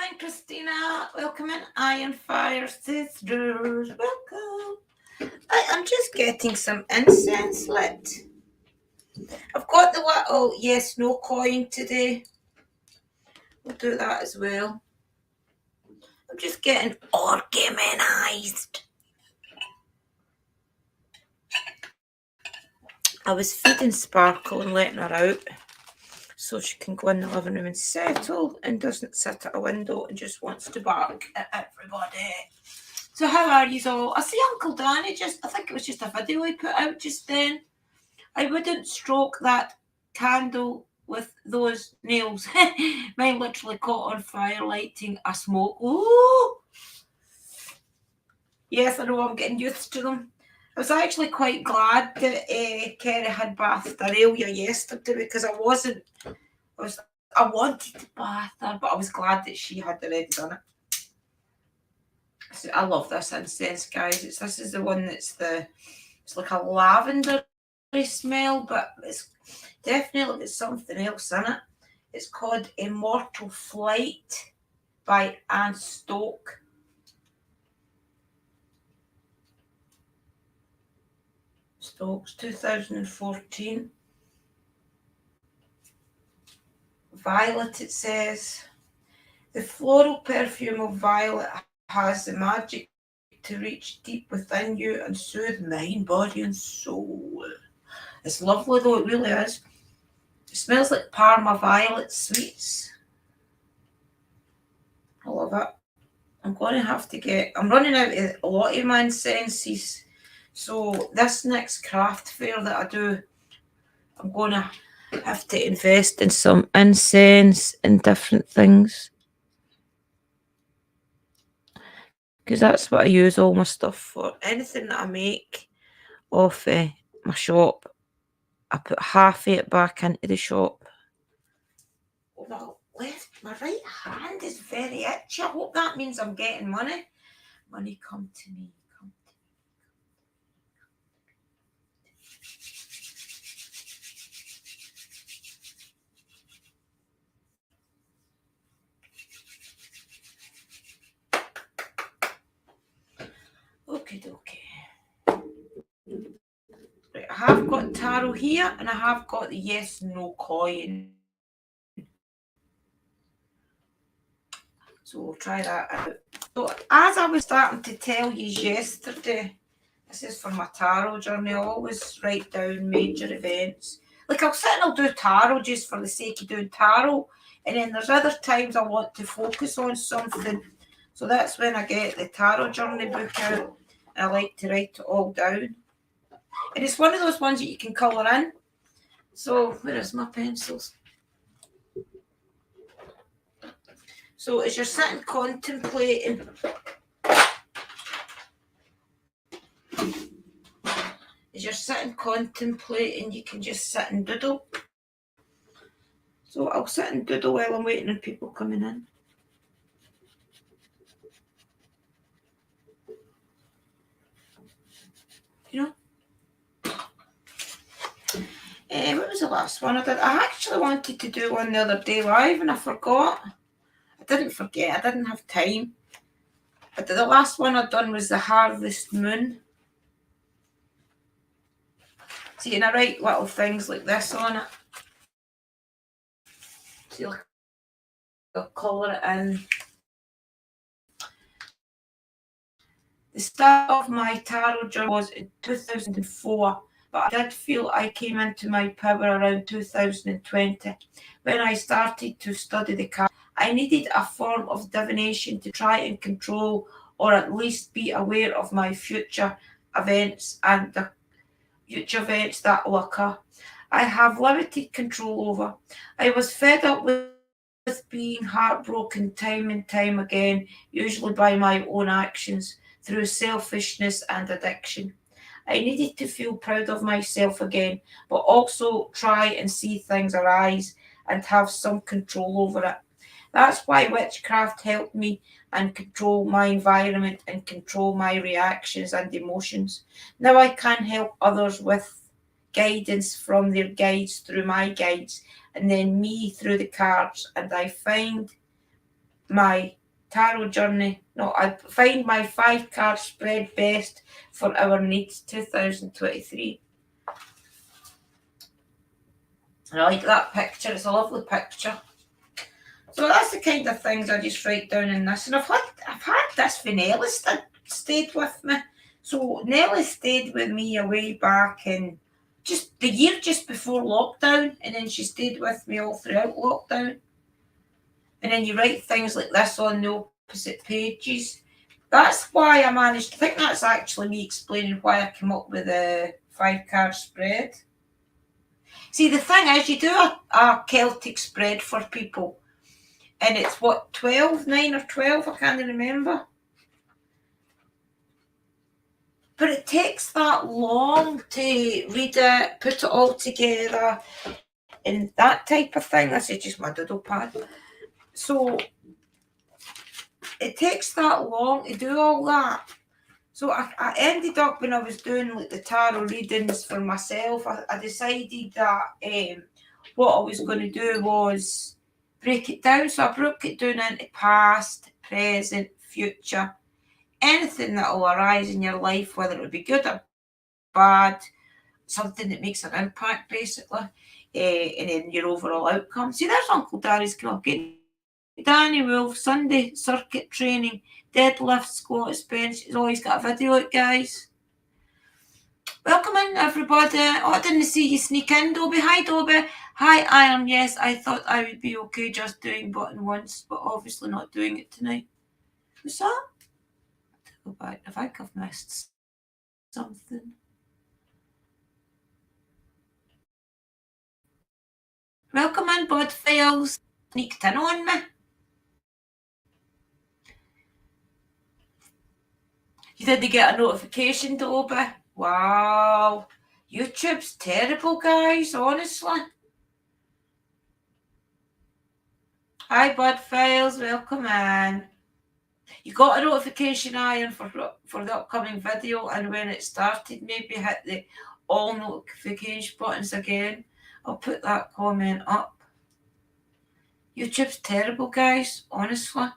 morning, Christina. Welcome in, Iron Fire Sisters. Welcome. I am just getting some incense lit. I've got the little yes, no coin today. We'll do that as well. I'm just getting organized. I was feeding Sparkle and letting her out so she can go in the living room and settle and doesn't sit at a window and just wants to bark at everybody. So how are you all? I see Uncle Danny I think it was just a video he put out just then. I wouldn't stroke that candle with those nails. Mine literally caught on fire lighting a smoke. Ooh! Yes, I know, I'm getting used to them. I was actually quite glad that Kerry had bathed Aurelia yesterday because I wanted to bath her, but I was glad that she had already done it. So I love this incense, guys. This is the one it's like a lavender smell, but it's definitely got something else in it. It's called Immortal Flight by Anne Stokes. Stokes, 2014. Violet, it says. The floral perfume of violet has the magic to reach deep within you and soothe mind, body, and soul. It's lovely though, it really is. It smells like Parma Violet Sweets. I love it. I'm going to have to I'm running out of a lot of my incenses. So this next craft fair that I do, I'm going to have to invest in some incense and different things. Because that's what I use all my stuff for. Anything that I make off my shop, I put half of it back into the shop. Oh, my right hand is very itchy. I hope that means I'm getting money. Money, come to me. Come to me. Okay. Right, I have got tarot here and I have got the yes, no coin. So we'll try that out. So as I was starting to tell you yesterday, this is for my tarot journey. I always write down major events. Like I'll sit and I'll do tarot just for the sake of doing tarot. And then there's other times I want to focus on something. So that's when I get the tarot journey book out. And I like to write it all down. And it's one of those ones that you can colour in. So where is my pencils? So as you're sitting contemplating, you can just sit and doodle. So I'll sit and doodle while I'm waiting on people coming in. You know? What was the last one I did? I actually wanted to do one the other day live and I forgot. I didn't forget, I didn't have time. But the last one I'd done was the Harvest Moon. See, and I write little things like this on it. See, I'll colour it in. The start of my tarot journey was in 2004, but I did feel I came into my power around 2020 when I started to study the cards. I needed a form of divination to try and control or at least be aware of my future events and the future events that will occur. I have limited control over. I was fed up with being heartbroken time and time again, usually by my own actions, through selfishness and addiction. I needed to feel proud of myself again, but also try and see things arise and have some control over it. That's why witchcraft helped me and control my environment and control my reactions and emotions. Now I can help others with guidance from their guides through my guides and then me through the cards, and I find my tarot journey. No, I find my 5 card spread best for our needs 2023. I like that picture. It's a lovely picture. So that's the kind of things I just write down in this. And I've had this for Nelly stayed with me. So Nelly stayed with me away back in just the year just before lockdown, and then she stayed with me all throughout lockdown. And then you write things like this on the opposite pages. That's why I managed, I think that's actually me explaining why I came up with a 5 card spread. See, the thing is, you do a Celtic spread for people, and it's what, 12, 9 or 12, I can't remember. But it takes that long to read it, put it all together, and that type of thing. This is just my doodle pad. So it takes that long to do all that. So I ended up, when I was doing like the tarot readings for myself, I decided that what I was going to do was break it down. So I broke it down into past, present, future, anything that will arise in your life, whether it be good or bad, something that makes an impact, basically, and then your overall outcome. See, there's Uncle Darry's come up getting Danny Wolf, Sunday circuit training, deadlift, squats, bench. He's always got a video out, guys. Welcome in, everybody. Oh, I didn't see you sneak in, Dobby. Hi, Dobby. Hi, Iron. Yes, I thought I would be okay just doing button once, but obviously not doing it tonight. What's that? Go back. I think I've missed something. Welcome in, Bud Files. Sneaked in on me. You didn't get a notification, Dobby? Wow. YouTube's terrible, guys, honestly. Hi, Bud Files. Welcome in. You got a notification, Iron, for the upcoming video, and when it started, maybe hit the all notification buttons again. I'll put that comment up. YouTube's terrible, guys, honestly.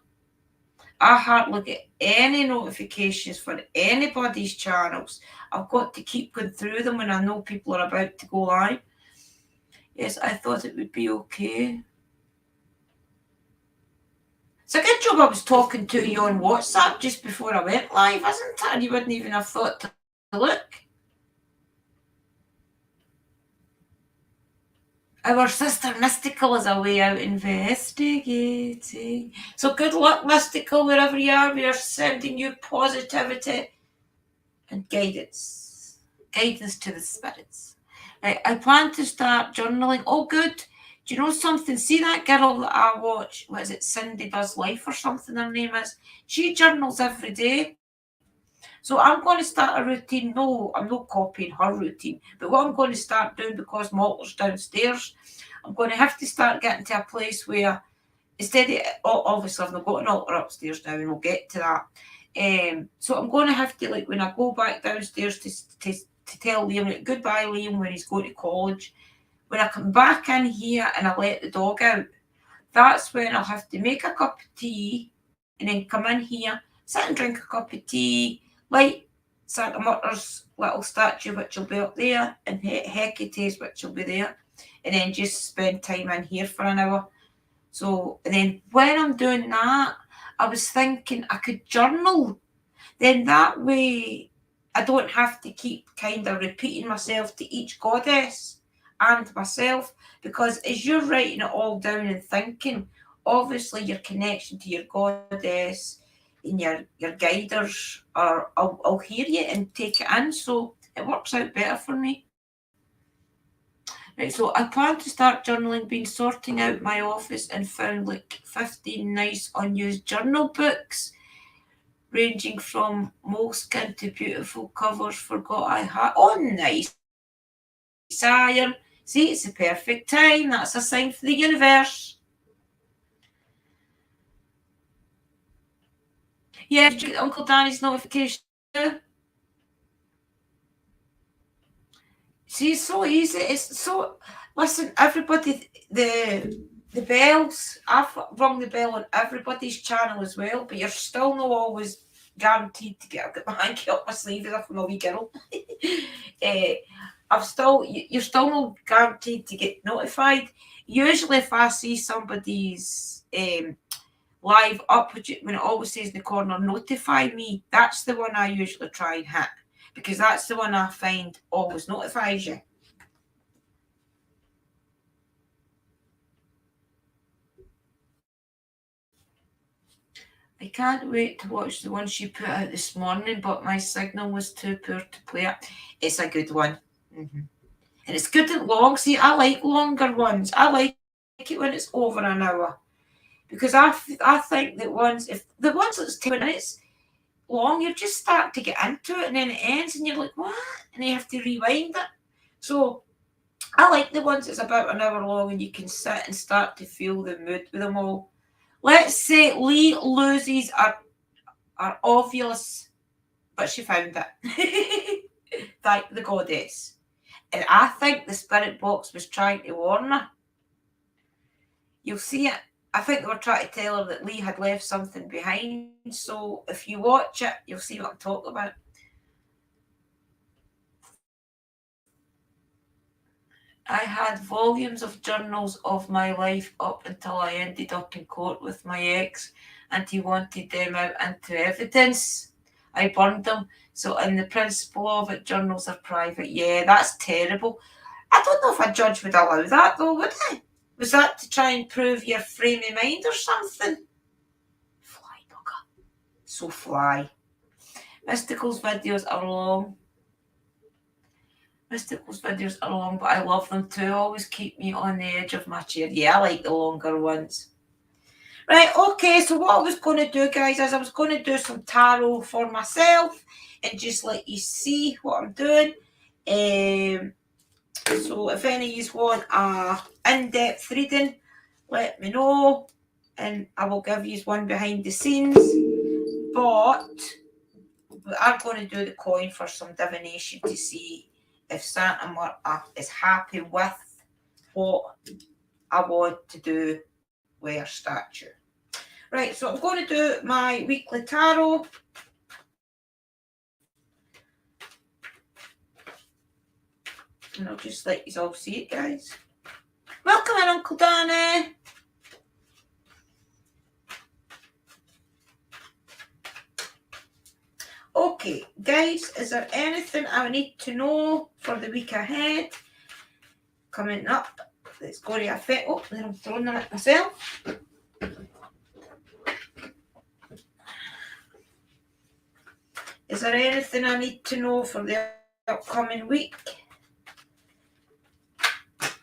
I hardly get any notifications for anybody's channels. I've got to keep going through them when I know people are about to go live. Yes, I thought it would be okay. It's a good job I was talking to you on WhatsApp just before I went live, isn't it? And you wouldn't even have thought to look. Our sister Mystical is away out investigating. So good luck, Mystical, wherever you are. We are sending you positivity and guidance. Guidance to the spirits. Right, I plan to start journaling. Oh, good. Do you know something? See that girl that I watch? What is it? Cindy Does Life or something her name is. She journals every day. So I'm going to start a routine. No, I'm not copying her routine. But what I'm going to start doing, because Malter's downstairs, I'm going to have to start getting to a place where, instead of, obviously I've not got an altar upstairs now, and we'll get to that. So I'm going to have to, like, when I go back downstairs to tell Liam goodbye, Liam, when he's going to college, when I come back in here and I let the dog out, that's when I'll have to make a cup of tea and then come in here, sit and drink a cup of tea, light Santa Mutter's little statue, which will be up there, and Hecate's, which will be there, and then just spend time in here for an hour. So, and then when I'm doing that, I was thinking I could journal. Then that way I don't have to keep kind of repeating myself to each goddess and myself, because as you're writing it all down and thinking, obviously your connection to your goddess and your guiders are, I'll hear you and take it in, so it works out better for me. Right, so I plan to start journaling, been sorting out my office and found like 15 nice unused journal books, ranging from moleskin to beautiful covers. Forgot I had. Oh, nice, Iron. See, it's the perfect time. That's a sign for the universe. Yeah, did you get Uncle Danny's notification? See, it's so easy. It's so. Listen, everybody. The bells, I've rung the bell on everybody's channel as well, but you're still not always guaranteed to get. I've got my hanky up my sleeve as if I'm a wee girl. You're still not guaranteed to get notified. Usually, if I see somebody's live up, when it always says in the corner, notify me, that's the one I usually try and hit, because that's the one I find always notifies you. I can't wait to watch the one she put out this morning, but my signal was too poor to play it. It's a good one. And it's good and long. See, I like longer ones. I like it when it's over an hour. Because I think that if the ones that's 10 minutes long, you just start to get into it and then it ends and you're like, what? And you have to rewind it. So I like the ones that's about an hour long and you can sit and start to feel the mood with them all. Let's say Lee loses are obvious, but she found it. Thank the goddess. And I think the spirit box was trying to warn her. You'll see it. I think they were trying to tell her that Lee had left something behind. So if you watch it, you'll see what I'm talking about. I had volumes of journals of my life up until I ended up in court with my ex and he wanted them out into evidence. I burned them. So in the principle of it, journals are private. Yeah, that's terrible. I don't know if a judge would allow that though, would they? Was that to try and prove your frame of mind or something? Fly bugger. So fly. Mystical's videos are long. Mystical's videos are long, but I love them too. Always keep me on the edge of my chair. Yeah, I like the longer ones. Right, okay, so what I was going to do, guys, is I was going to do some tarot for myself and just let you see what I'm doing. So if any of you want a in-depth reading, let me know and I will give you one behind the scenes. But I'm going to do the coin for some divination to see if Santa Marta is happy with what I want to do with her statue. Right, so I'm going to do my weekly tarot. And I'll just let you all see it, guys. Welcome in, Uncle Danny. Okay, guys, is there anything I need to know for the week ahead? Coming up, let's go to affect. Oh, then I'm throwing them at myself. Is there anything I need to know for the upcoming week?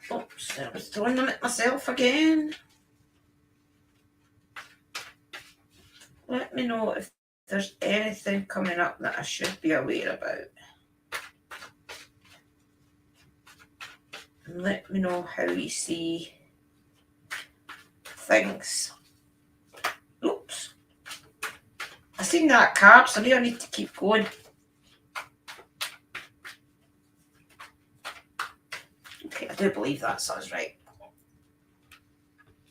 Oops, I was throwing them at myself again. Let me know if there's anything coming up that I should be aware about. And let me know how you see things. Oops. I seen that card, so I need to keep going. Okay, I do believe that sounds right.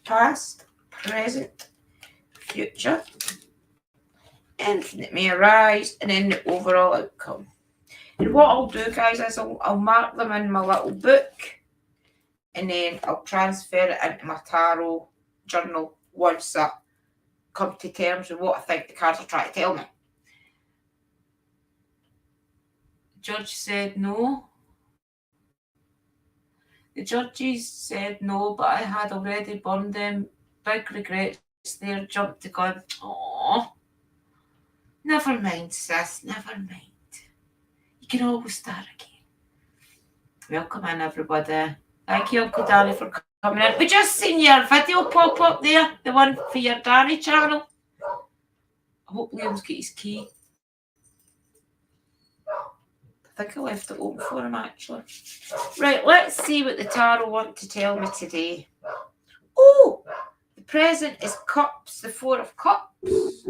Past, present, future, anything that may arise, and then the overall outcome. And what I'll do, guys, is I'll mark them in my little book, and then I'll transfer it into my tarot journal once I come to terms with what I think the cards are trying to tell me. Judge said no. The judges said no, but I had already burned them. Big regrets there, jumped the gun. Aww. Never mind, sis, never mind. You can always start again. Welcome in, everybody. Thank you, Uncle Danny, for coming in. We just seen your video pop up there, the one for your Danny channel. I hope Liam's got his key. I think I left it open for him, actually. Right, let's see what the tarot want to tell me today. Oh, the present is cups, the 4 of cups.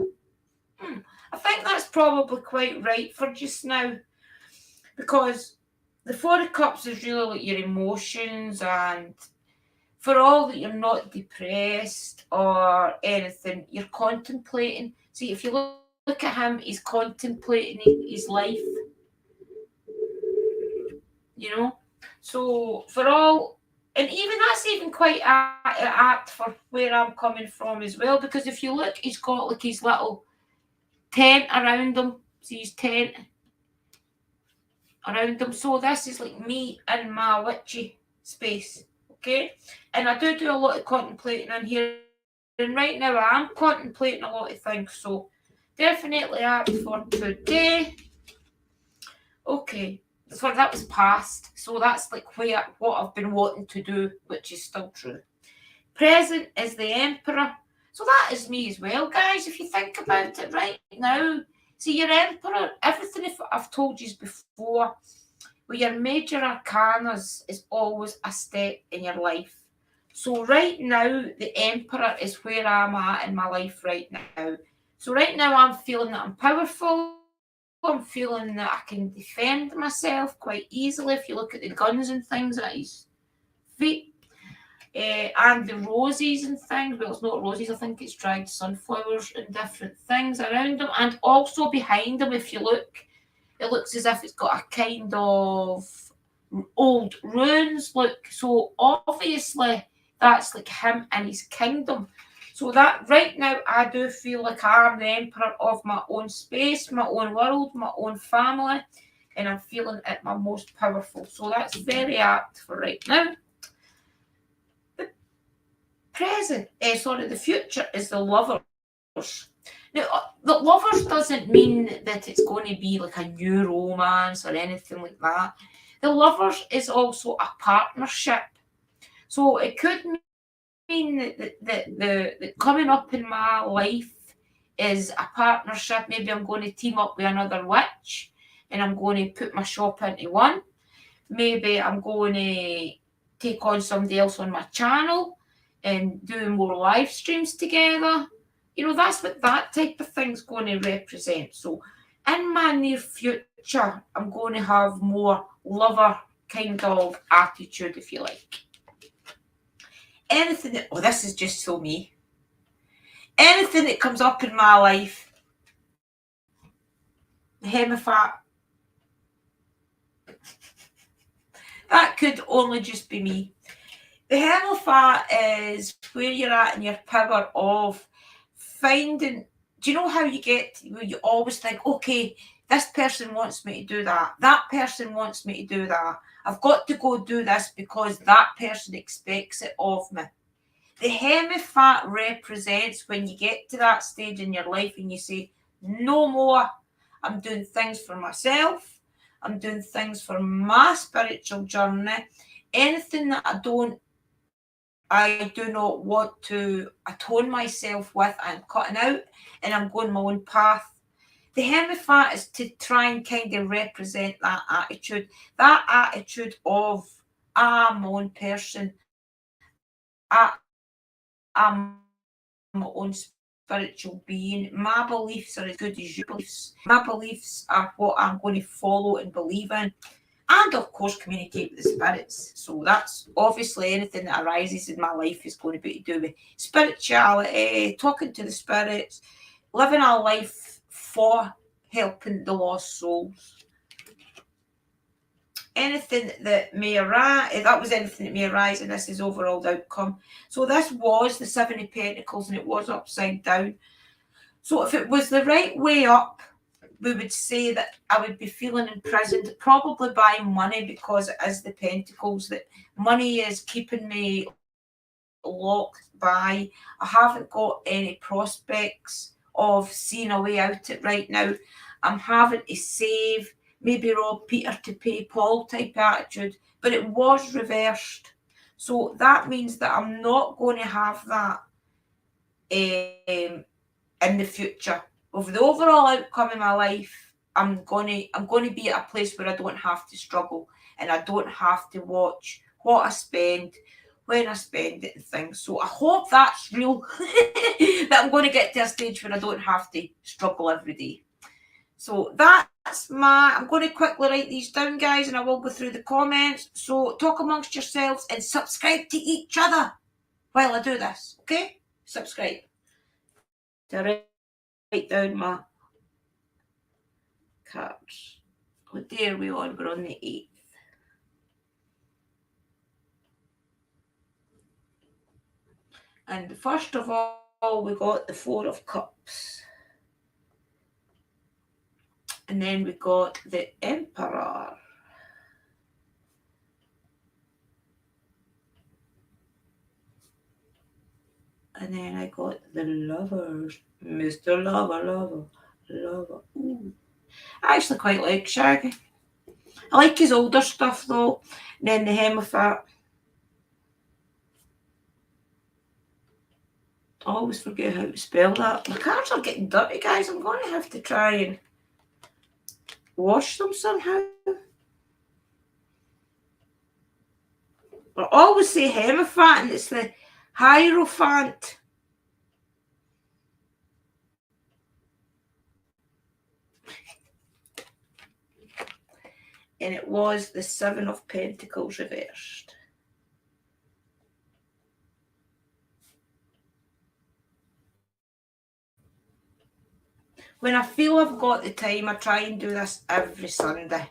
I think that's probably quite right for just now, because the 4 of cups is really like your emotions and For all that you're not depressed or anything, you're contemplating. See, if you look at him, he's contemplating his life, you know. So for all, and even that's even quite apt for where I'm coming from as well, because if you look, he's got like his little tent around him. See his tent around him. So this is like me in my witchy space, okay? And I do a lot of contemplating in here, and right now I am contemplating a lot of things. So definitely apt for today. Okay, so that was past. So that's like what I've been wanting to do, which is still true. Present is the Emperor. So that is me as well, guys. If you think about it right now, see your Emperor. Everything I've told you before, with your major arcanas is always a step in your life. So right now, the Emperor is where I'm at in my life right now. So right now, I'm feeling that I'm powerful. I'm feeling that I can defend myself quite easily. If you look at the guns and things at his feet, and the roses and things. Well, it's not roses. I think it's dried sunflowers and different things around him, and also behind him. If you look, it looks as if it's got a kind of old ruins look. So obviously that's like him and his kingdom. So that right now I do feel like I'm the emperor of my own space, my own world, my own family, and I'm feeling at my most powerful. So that's very apt for right now. The the future is the lovers. Now, the lovers doesn't mean that it's going to be like a new romance or anything like that. The lovers is also a partnership. So it could mean that coming up in my life is a partnership. Maybe I'm going to team up with another witch and I'm going to put my shop into one. Maybe I'm going to take on somebody else on my channel and do more live streams together. You know, that's what that type of thing's going to represent. So in my near future, I'm going to have more lover kind of attitude, if you like. Anything that, this is just so me. Anything that comes up in my life, the hemifat, that could only just be me. The hemifat is where you're at in your power of finding. Do you know how you get where you always think, okay, this person wants me to do that. That person wants me to do that. I've got to go do this because that person expects it of me. The hemifat represents when you get to that stage in your life and you say, no more. I'm doing things for myself. I'm doing things for my spiritual journey. Anything that I do not want to atone myself with, I'm cutting out and I'm going my own path. The hemifat is to try and kind of represent that attitude of I'm my own person. I'm my own spiritual being. My beliefs are as good as your beliefs. My beliefs are what I'm going to follow and believe in. And of course, communicate with the spirits. So that's obviously anything that arises in my life is going to be to do with spirituality, talking to the spirits, living our life for helping the lost souls. Anything that may arise, that was anything that may arise, and this is overall outcome. So this was the Seven of Pentacles, and it was upside down. So if it was the right way up, we would say that I would be feeling imprisoned, probably by money, because it is the Pentacles, that money is keeping me locked by. I haven't got any prospects of seeing a way out it right now. I'm having to save, maybe rob Peter to pay Paul type attitude, but it was reversed. So that means that I'm not going to have that in the future. Over the overall outcome in my life, I'm going to be at a place where I don't have to struggle and I don't have to watch what I spend, when I spend it and things. So I hope that's real, that I'm going to get to a stage where I don't have to struggle every day. So that I'm going to quickly write these down, guys, and I will go through the comments. So talk amongst yourselves and subscribe to each other while I do this, okay? Subscribe. To write down my cards. What day are we on? We're on the 8th. And first of all, we got the Four of Cups. And then we got the Emperor. And then I got the Lovers. Mr. Lover. Ooh. I actually quite like Shaggy. I like his older stuff though. And then the Hierophant. I always forget how to spell that. My cards are getting dirty, guys. I'm going to have to try and wash them somehow. I always say Hierophant and it's the Hierophant. And it was the Seven of Pentacles reversed. When I feel I've got the time, I try and do this every Sunday.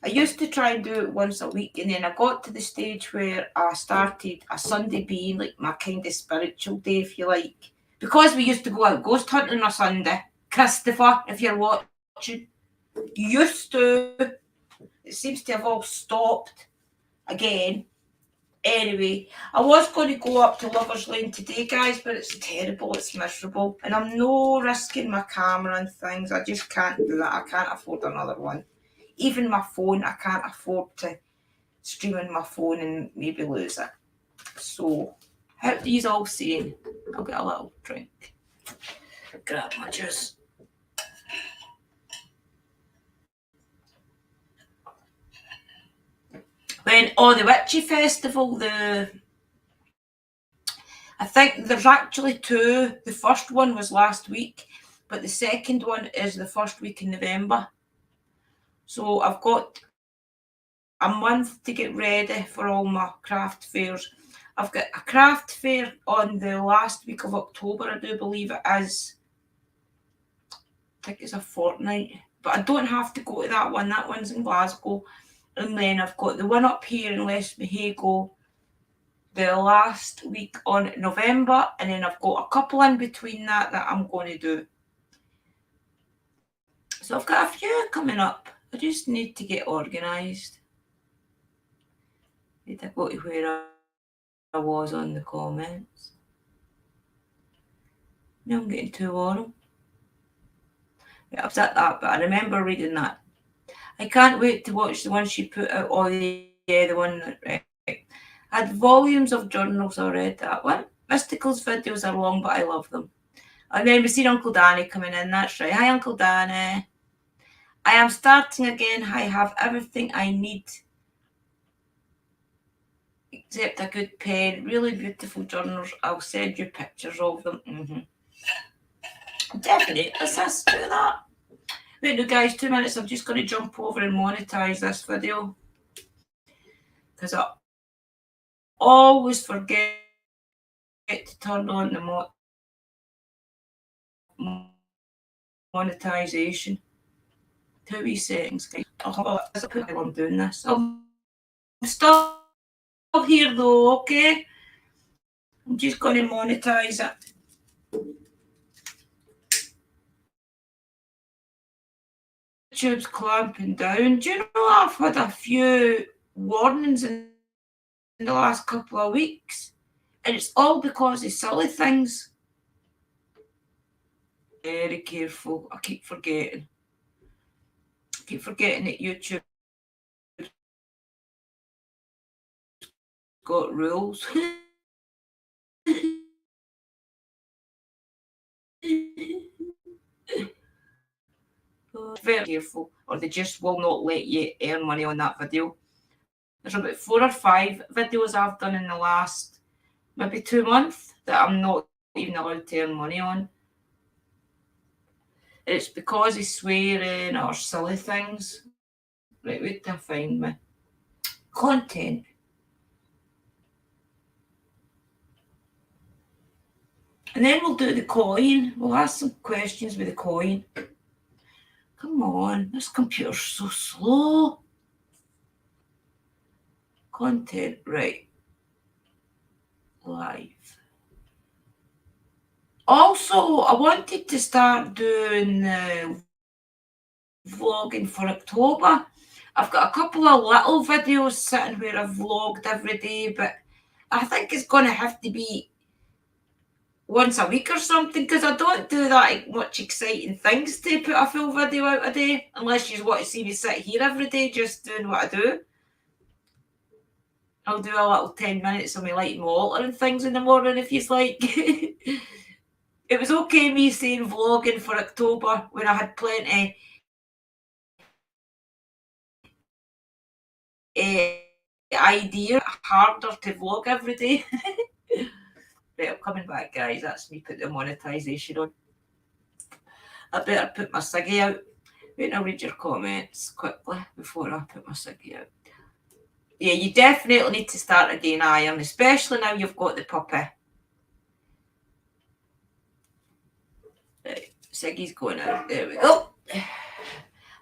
I used to try and do it once a week, and then I got to the stage where I started a Sunday being like my kind of spiritual day, if you like. Because we used to go out ghost hunting on a Sunday. Christopher, if you're watching, used to. It seems to have all stopped again. Anyway, I was going to go up to Lovers Lane today, guys, but it's terrible, it's miserable. And I'm no risking my camera and things. I just can't do that. I can't afford another one. Even my phone, I can't afford to stream on my phone and maybe lose it. So, how do you all saying? I'll get a little drink. Grab my juice. The Witchy Festival, I think there's actually two. The first one was last week, but the second one is the first week in November. So I've got a month to get ready for all my craft fairs. I've got a craft fair on the last week of October, I do believe it is. I think it's a fortnight, but I don't have to go to that one. That one's in Glasgow. And then I've got the one up here in West Mahago the last week on November, and then I've got a couple in between that I'm going to do. So I've got a few coming up. I just need to get organised. Need to go to where I was on the comments. Now I'm getting too warm. Yeah, I was at that, but I remember reading that. I can't wait to watch the one she put out. Oh, yeah, the one that right. I had volumes of journals. I read that one. Mystical's videos are long, but I love them. And then we see Uncle Danny coming in. That's right. Hi, Uncle Danny. I am starting again. I have everything I need except a good pen. Really beautiful journals. I'll send you pictures of them. Definitely. Let's do that. Wait, no, guys, 2 minutes. I'm just going to jump over and monetize this video because I always forget to turn on the monetization. 2 wee settings, guys. I'm doing this. I'm still here though, okay? I'm just going to monetize it. YouTube's clamping down. Do you know I've had a few warnings in the last couple of weeks? And it's all because of silly things. Very careful. I keep forgetting. That YouTube got rules. Very careful, or they just will not let you earn money on that video. There's about 4 or 5 videos I've done in the last maybe 2 months that I'm not even allowed to earn money on. it's because of swearing or silly things. Right, wait till I find me. Content. And then we'll do the coin. We'll ask some questions with the coin. Come on, this computer's so slow. Content, right. Live. Also, I wanted to start doing vlogging for October. I've got a couple of little videos sitting where I've vlogged every day, but I think it's going to have to be once a week or something, because I don't do that much exciting things to put a full video out a day, unless you want to see me sit here every day just doing what I do. I'll do a little 10 minutes of me lighting my altar and things in the morning if you like. It was okay me saying vlogging for October when I had plenty idea. Harder to vlog every day. Right, I'm coming back, guys. That's me put the monetization on. I better put my ciggy out. Wait, I'll read your comments quickly before I put my ciggy out. Yeah, you definitely need to start again, Iron, especially now you've got the puppy. Right, ciggy's going out. There we go.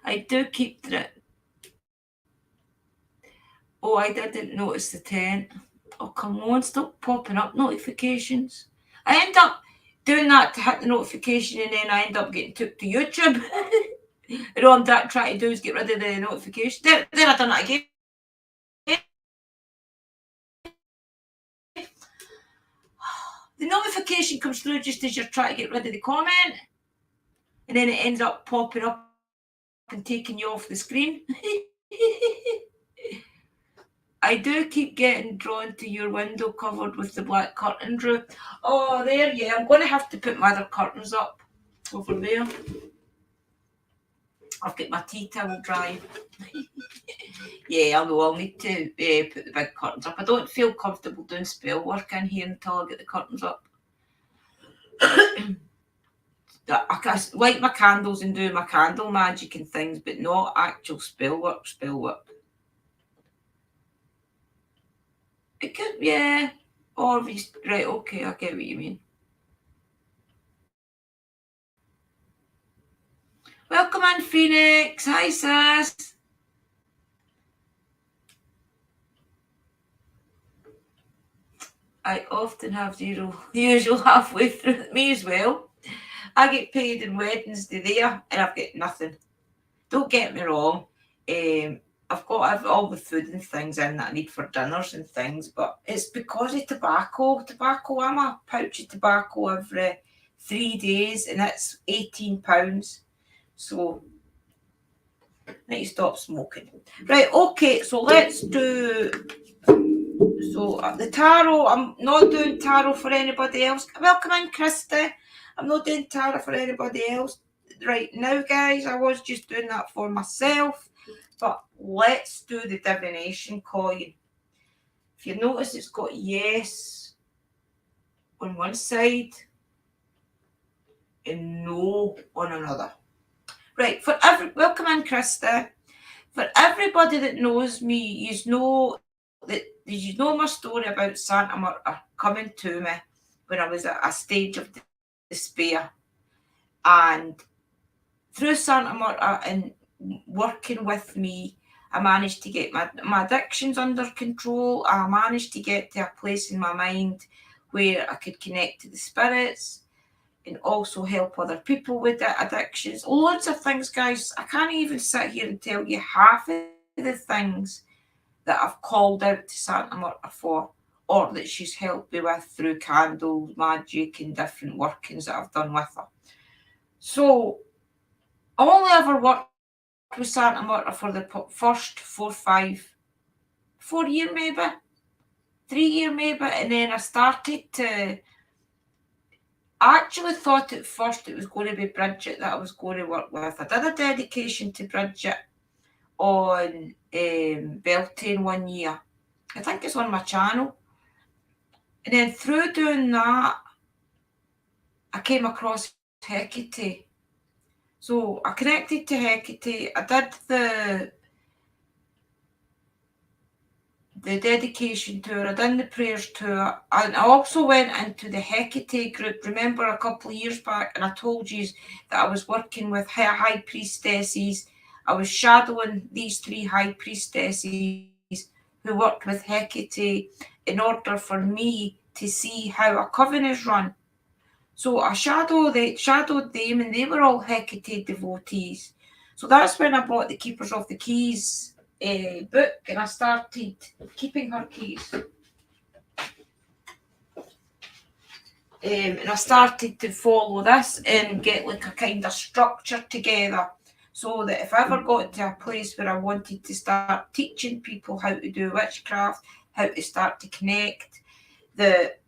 I do keep the... Oh, I didn't notice the tent. Oh, come on, stop popping up notifications. I end up doing that to hit the notification and then I end up getting took to YouTube. And all I'm trying to do is get rid of the notification. Then I done that again. The notification comes through just as you're trying to get rid of the comment. And then it ends up popping up and taking you off the screen. I do keep getting drawn to your window covered with the black curtain, Drew. Oh, there, yeah. I'm going to have to put my other curtains up over there. I've got my tea towel dry. Yeah, I know. I'll need to put the big curtains up. I don't feel comfortable doing spell work in here until I get the curtains up. I can light my candles and do my candle magic and things, but not actual spell work. It could, yeah. Obviously, right, okay, I get what you mean. Welcome in, Phoenix. Hi, sis. I often have zero, the usual halfway through. Me as well. I get paid on Wednesday there, and I've got nothing. Don't get me wrong. I've got all the food and things in that I need for dinners and things, but it's because of tobacco. I'm a pouch of tobacco every 3 days, and it's £18. So I need to stop smoking. Right, okay, so let's do... So the tarot, I'm not doing tarot for anybody else. Welcome in, Christy. I'm not doing tarot for anybody else right now, guys. I was just doing that for myself. But let's do the divination coin. If you notice, it's got yes on one side and no on another. Right, welcome in, Krista. For everybody that knows me, you know my story about Santa Marta coming to me when I was at a stage of despair. And through Santa Marta and working with me, I managed to get my addictions under control. I managed to get to a place in my mind where I could connect to the spirits and also help other people with their addictions. Loads of things, guys. I can't even sit here and tell you half of the things that I've called out to Santa Marta for, or that she's helped me with through candles, magic, and different workings that I've done with her. So I only ever worked with Santa Marta for the first 4 year maybe, 3 year maybe, and then I started to... I actually thought at first it was going to be Bridget that I was going to work with. I did a dedication to Bridget on Beltane 1 year. I think it's on my channel. And then through doing that, I came across Hecate. So I connected to Hecate. I did the dedication tour, I done the prayers tour, and I also went into the Hecate group. Remember a couple of years back, and I told you that I was working with high priestesses. I was shadowing these 3 high priestesses who worked with Hecate in order for me to see how a coven is run. So I shadowed them, and they were all Hecate devotees. So that's when I bought the Keepers of the Keys book, and I started keeping her keys. And I started to follow this and get like a kind of structure together, so that if I ever got to a place where I wanted to start teaching people how to do witchcraft, how to start to connect, that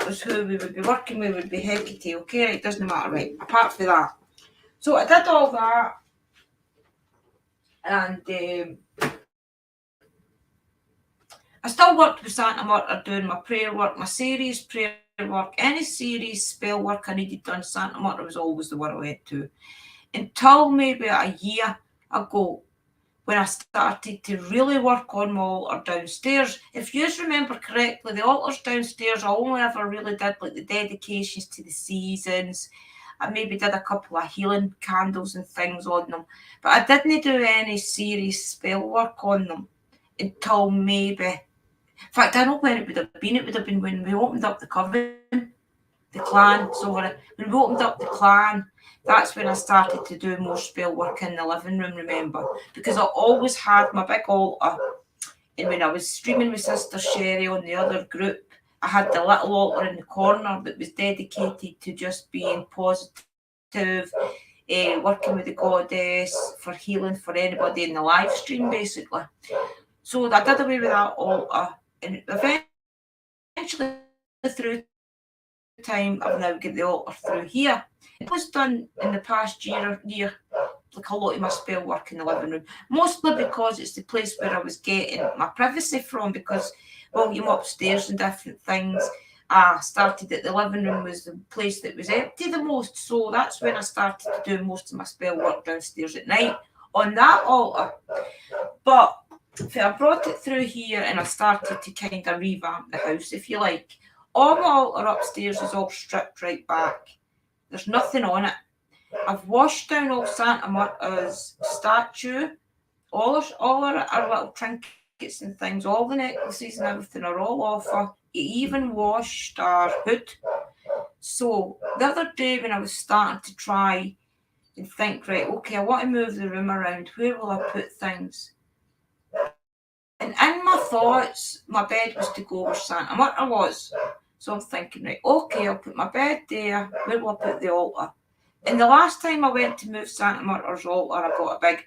was who we would be working with, would be Hecate, okay? It doesn't matter, right? Apart from that. So I did all that, and I still worked with Santa Marta doing my prayer work, my serious prayer work, any serious spell work I needed done. Santa Marta was always the one I went to. Until maybe a year ago, when I started to really work on my altar downstairs. If you remember correctly, the altars downstairs, I only ever really did like the dedications to the seasons. I maybe did a couple of healing candles and things on them, but I didn't do any serious spell work on them until maybe. In fact, I know when it would have been. It would have been when we opened up the coven, the clan. So when we opened up the clan, that's when I started to do more spell work in the living room, remember? Because I always had my big altar. And when I was streaming with Sister Sherry on the other group, I had the little altar in the corner that was dedicated to just being positive, working with the goddess, for healing for anybody in the live stream, basically. So I did away with that altar. And eventually, through time, I've now got the altar through here. It was done in the past year, like a lot of my spell work in the living room, mostly because it's the place where I was getting my privacy from, because volume upstairs and different things. I started that the living room was the place that was empty the most, so that's when I started to do most of my spell work downstairs at night on that altar. But I brought it through here and I started to kind of revamp the house, if you like. All my altar upstairs is all stripped right back. There's nothing on it. I've washed down all Santa Marta's statue, all her little trinkets and things, all the necklaces and everything are all off her. It even washed our hood. So the other day when I was starting to try and think, right, okay, I want to move the room around, where will I put things? And in my thoughts, my bed was to go where Santa Marta was. So I'm thinking, right, okay, I'll put my bed there, where will I put the altar? And the last time I went to move Santa Marta's altar, I got a big,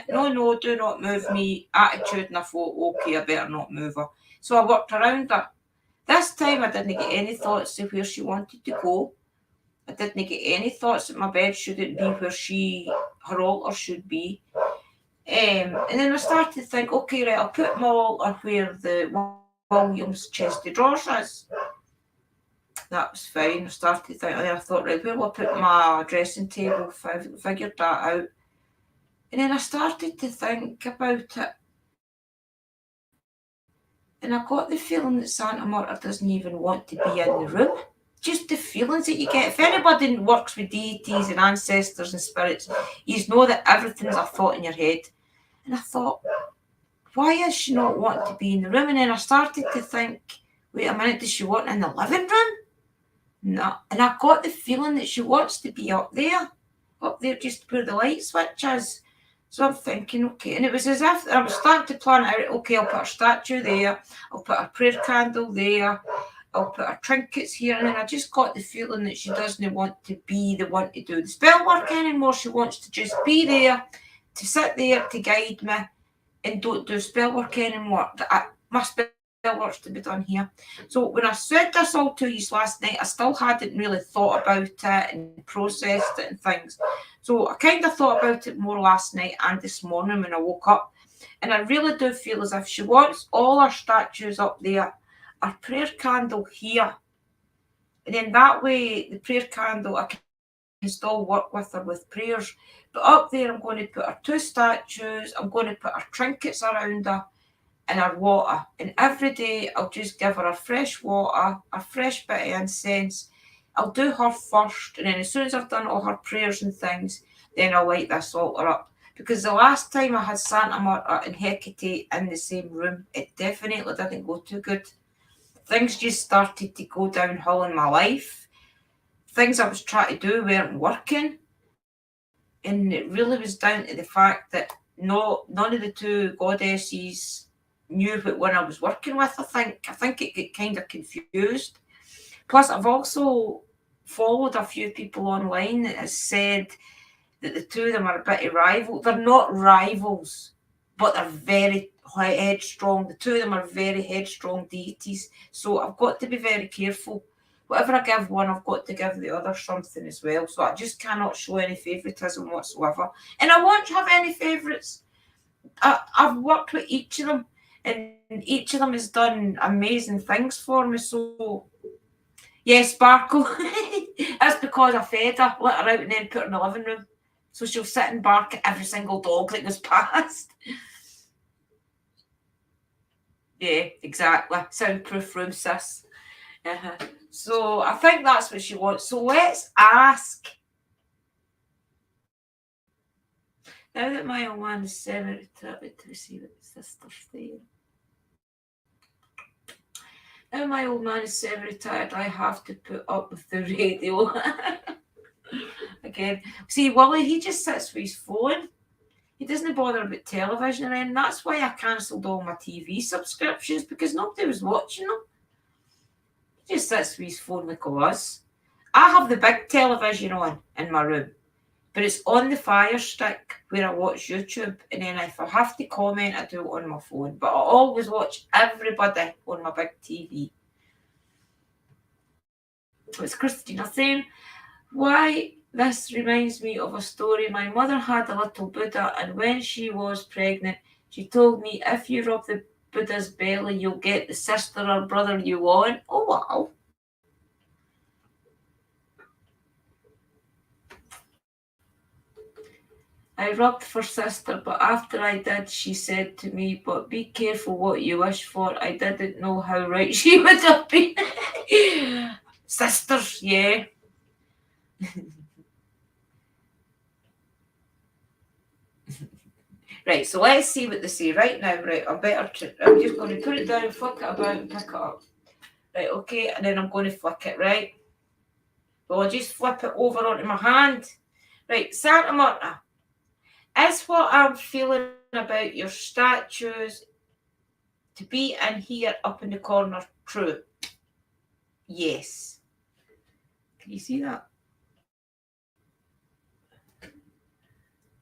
no, do not move me attitude, and I thought, okay, I better not move her. So I worked around her. This time I didn't get any thoughts of where she wanted to go. I didn't get any thoughts that my bed shouldn't be where her altar should be. And then I started to think, okay, right, I'll put my altar where the Williams chest of drawers is. That was fine. I started thinking, and I thought, right, where will I put my dressing table? Figured that out. And then I started to think about it. And I got the feeling that Santa Marta doesn't even want to be in the room. Just the feelings that you get. If anybody works with deities and ancestors and spirits, you know that everything's a thought in your head. And I thought, why does she not want to be in the room? And then I started to think, wait a minute, does she want in the living room? No. And I got the feeling that she wants to be up there just where the light switch is. So I'm thinking, okay, and it was as if I was starting to plan out, okay, I'll put a statue there, I'll put a prayer candle there, I'll put her trinkets here, and then I just got the feeling that she doesn't want to be the one to do the spell work anymore. She wants to just be there, to sit there, to guide me, and don't do spell work anymore. My spell work's to be done here. So when I said this all to you last night, I still hadn't really thought about it and processed it and things. So I kind of thought about it more last night and this morning when I woke up. And I really do feel as if she wants all her statues up there, her prayer candle here. And then that way, the prayer candle, I still work with her with prayers. But up there, I'm going to put her 2 statues. I'm going to put her trinkets around her and her water. And every day, I'll just give her a fresh water, a fresh bit of incense. I'll do her first, and then as soon as I've done all her prayers and things, then I'll light this altar up. Because the last time I had Santa Marta and Hecate in the same room, it definitely didn't go too good. Things just started to go downhill in my life. Things I was trying to do weren't working. And it really was down to the fact that none of the 2 goddesses knew what one I was working with, I think it got kind of confused. Plus, I've also followed a few people online that has said that the 2 of them are a bit of rival. They're not rivals, but they're very headstrong. The 2 of them are very headstrong deities. So I've got to be very careful. Whatever I give one, I've got to give the other something as well. So I just cannot show any favouritism whatsoever. And I won't have any favourites. I've worked with each of them, and each of them has done amazing things for me. So, yeah, Sparkle. That's because I fed her, let her out, and then put her in the living room. So she'll sit and bark at every single dog that goes past. Yeah, exactly. Soundproof room, sis. So I think that's what she wants. So let's ask. Now that my old man is semi-retired, to see what his sister's there. Now my old man is semi-retired, I have to put up with the radio. Again. See, Wally, he just sits with his phone. He doesn't bother about television or anything. That's why I cancelled all my TV subscriptions, because nobody was watching them. He just sits with his phone like us. I have the big television on in my room, but it's on the Fire Stick where I watch YouTube, and then if I have to comment, I do it on my phone. But I always watch everybody on my big TV. It's Christina saying, why this reminds me of a story. My mother had a little Buddha, and when she was pregnant, she told me, if you rub the Buddha's belly, you'll get the sister or brother you want. Oh, wow. I rubbed for sister, but after I did, she said to me, but be careful what you wish for. I didn't know how right she would have been. Sisters, yeah. Right, so let's see what they say right now. Right, I'm just going to put it down, flick it about, and pick it up. Right, okay, and then I'm going to flick it, right? Well, I'll just flip it over onto my hand. Right, Santa Marta, is what I'm feeling about your statues to be in here up in the corner true? Yes. Can you see that?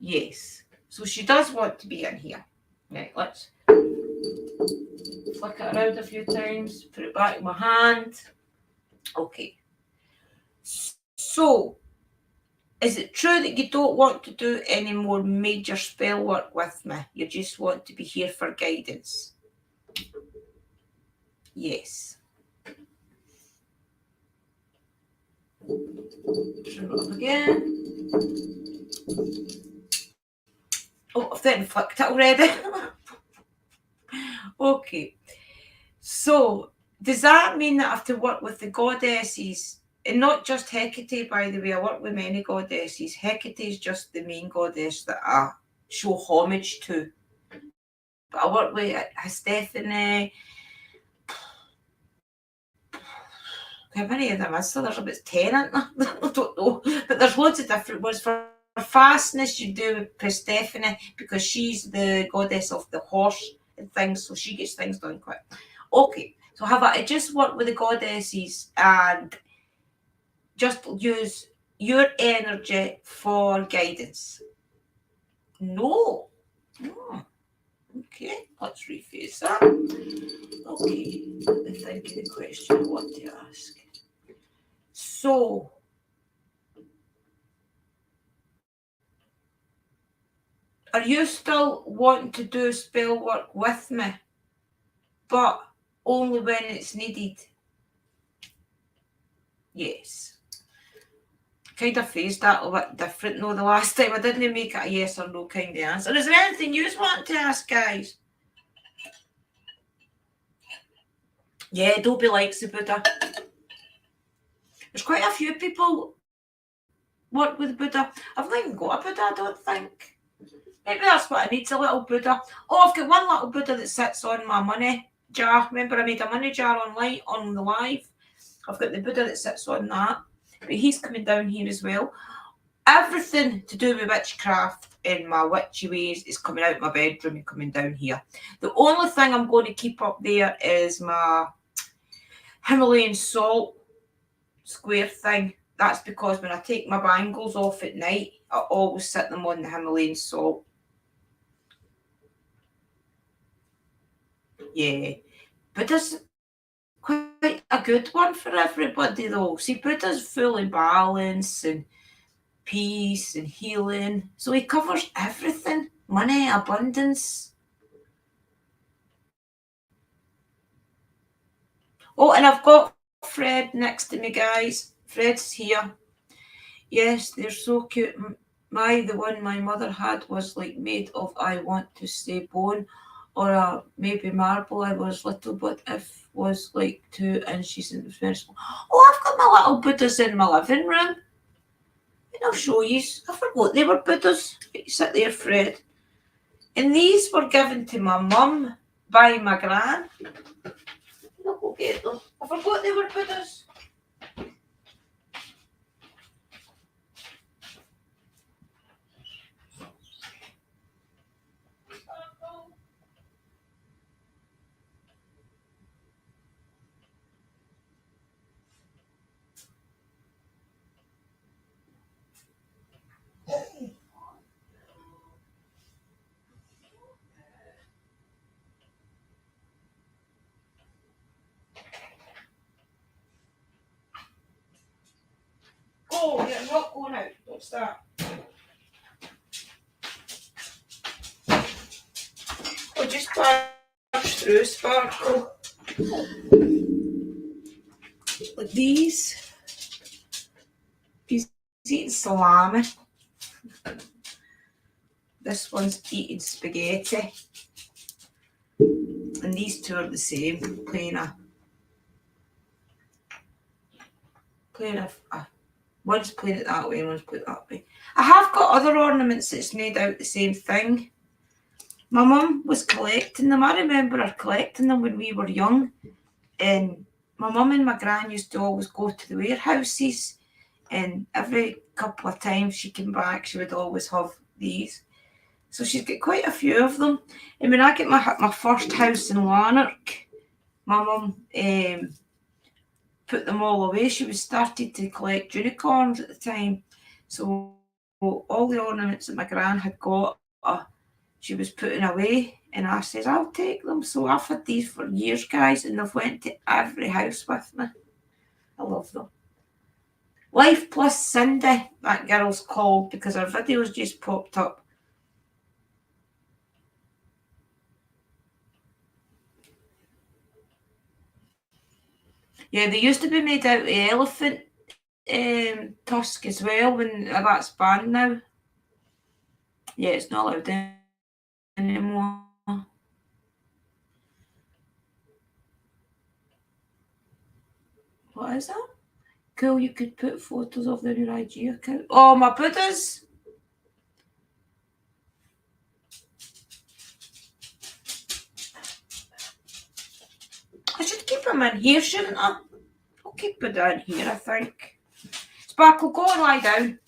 Yes. So she does want to be in here. Right, let's flick it around a few times, put it back in my hand. Okay. So, is it true that you don't want to do any more major spell work with me? You just want to be here for guidance? Yes. Turn it up again. Oh, I've then flicked it already. Okay. So, does that mean that I have to work with the goddesses? And not just Hecate, by the way. I work with many goddesses. Hecate is just the main goddess that I show homage to. But I work with Stephanie. How many of them is there? There's about 10, isn't there? I don't know. But there's loads of different ones. For fastness, you do with Persephone, because she's the goddess of the horse and things, so she gets things done quick. Okay, so have I just work with the goddesses and just use your energy for guidance? No. Okay, let's rephrase that. Okay, let me think of the question I want to ask. So, are you still wanting to do spell work with me, but only when it's needed? Yes. kind of phrased that a bit different though the last time. I didn't make it a yes or no kind of answer. Is there anything you want to ask, guys? Yeah, Dobie likes the Buddha. There's quite a few people work with Buddha. I've not even got a Buddha, I don't think. Maybe that's what I need, a little Buddha. Oh, I've got one little Buddha that sits on my money jar. Remember I made a money jar online on the live? I've got the Buddha that sits on that. But he's coming down here as well. Everything to do with witchcraft and my witchy ways is coming out of my bedroom and coming down here. The only thing I'm going to keep up there is my Himalayan salt square thing. That's because when I take my bangles off at night, I always sit them on the Himalayan salt. Yeah. Buddha's quite a good one for everybody though. See, Buddha's full of balance and peace and healing. So he covers everything. Money, abundance. Oh, and I've got Fred next to me, guys. Fred's here. Yes, they're so cute. The one my mother had was like made of, I want to say, bone or maybe marble. I was little, but if was like 2 inches and very small. Oh, I've got my little Buddhas in my living room. And I'll show you. I forgot they were Buddhas. Sit there, Fred. And these were given to my mum by my gran. I'll go get them. I forgot they were Buddhas. Oh, you're not going out. What's that? Oh, just pass through sparkle. Like these. He's eating salami. This one's eating spaghetti. And these two are the same. Playing a one's playing it that way and one's playing it that way. I have got other ornaments that's made out the same thing. My mum was collecting them. I remember her collecting them when we were young. And my mum and my gran used to always go to the warehouses. And every couple of times she came back, she would always have these. So she's got quite a few of them. And when I get my first house in Lanark, my mum put them all away. She was started to collect unicorns at the time. So all the ornaments that my gran had got, she was putting away. And I said, I'll take them. So I've had these for years, guys, and they've went to every house with me. I love them. Life Plus Cindy, that girl's called, because her videos just popped up. Yeah, they used to be made out of elephant tusk as well, when that's banned now. Yeah, it's not allowed anymore. What is that? Cool, you could put photos of them in your IG account. Oh, my Buddhas! I should keep them in here, shouldn't I? I'll keep it down here, I think. Sparkle, go and lie down.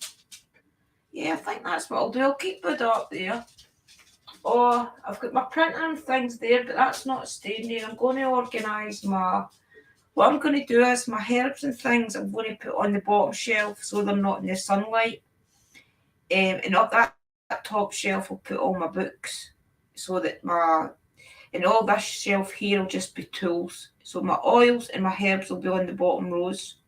Yeah, I think that's what I'll do. I'll keep it up there. Oh, I've got my printer and things there, but that's not staying there. I'm going to organise what I'm going to do is my herbs and things I'm going to put on the bottom shelf so they're not in the sunlight. And up that top shelf I'll put all my books so that and all this shelf here will just be tools. So my oils and my herbs will be on the bottom rows.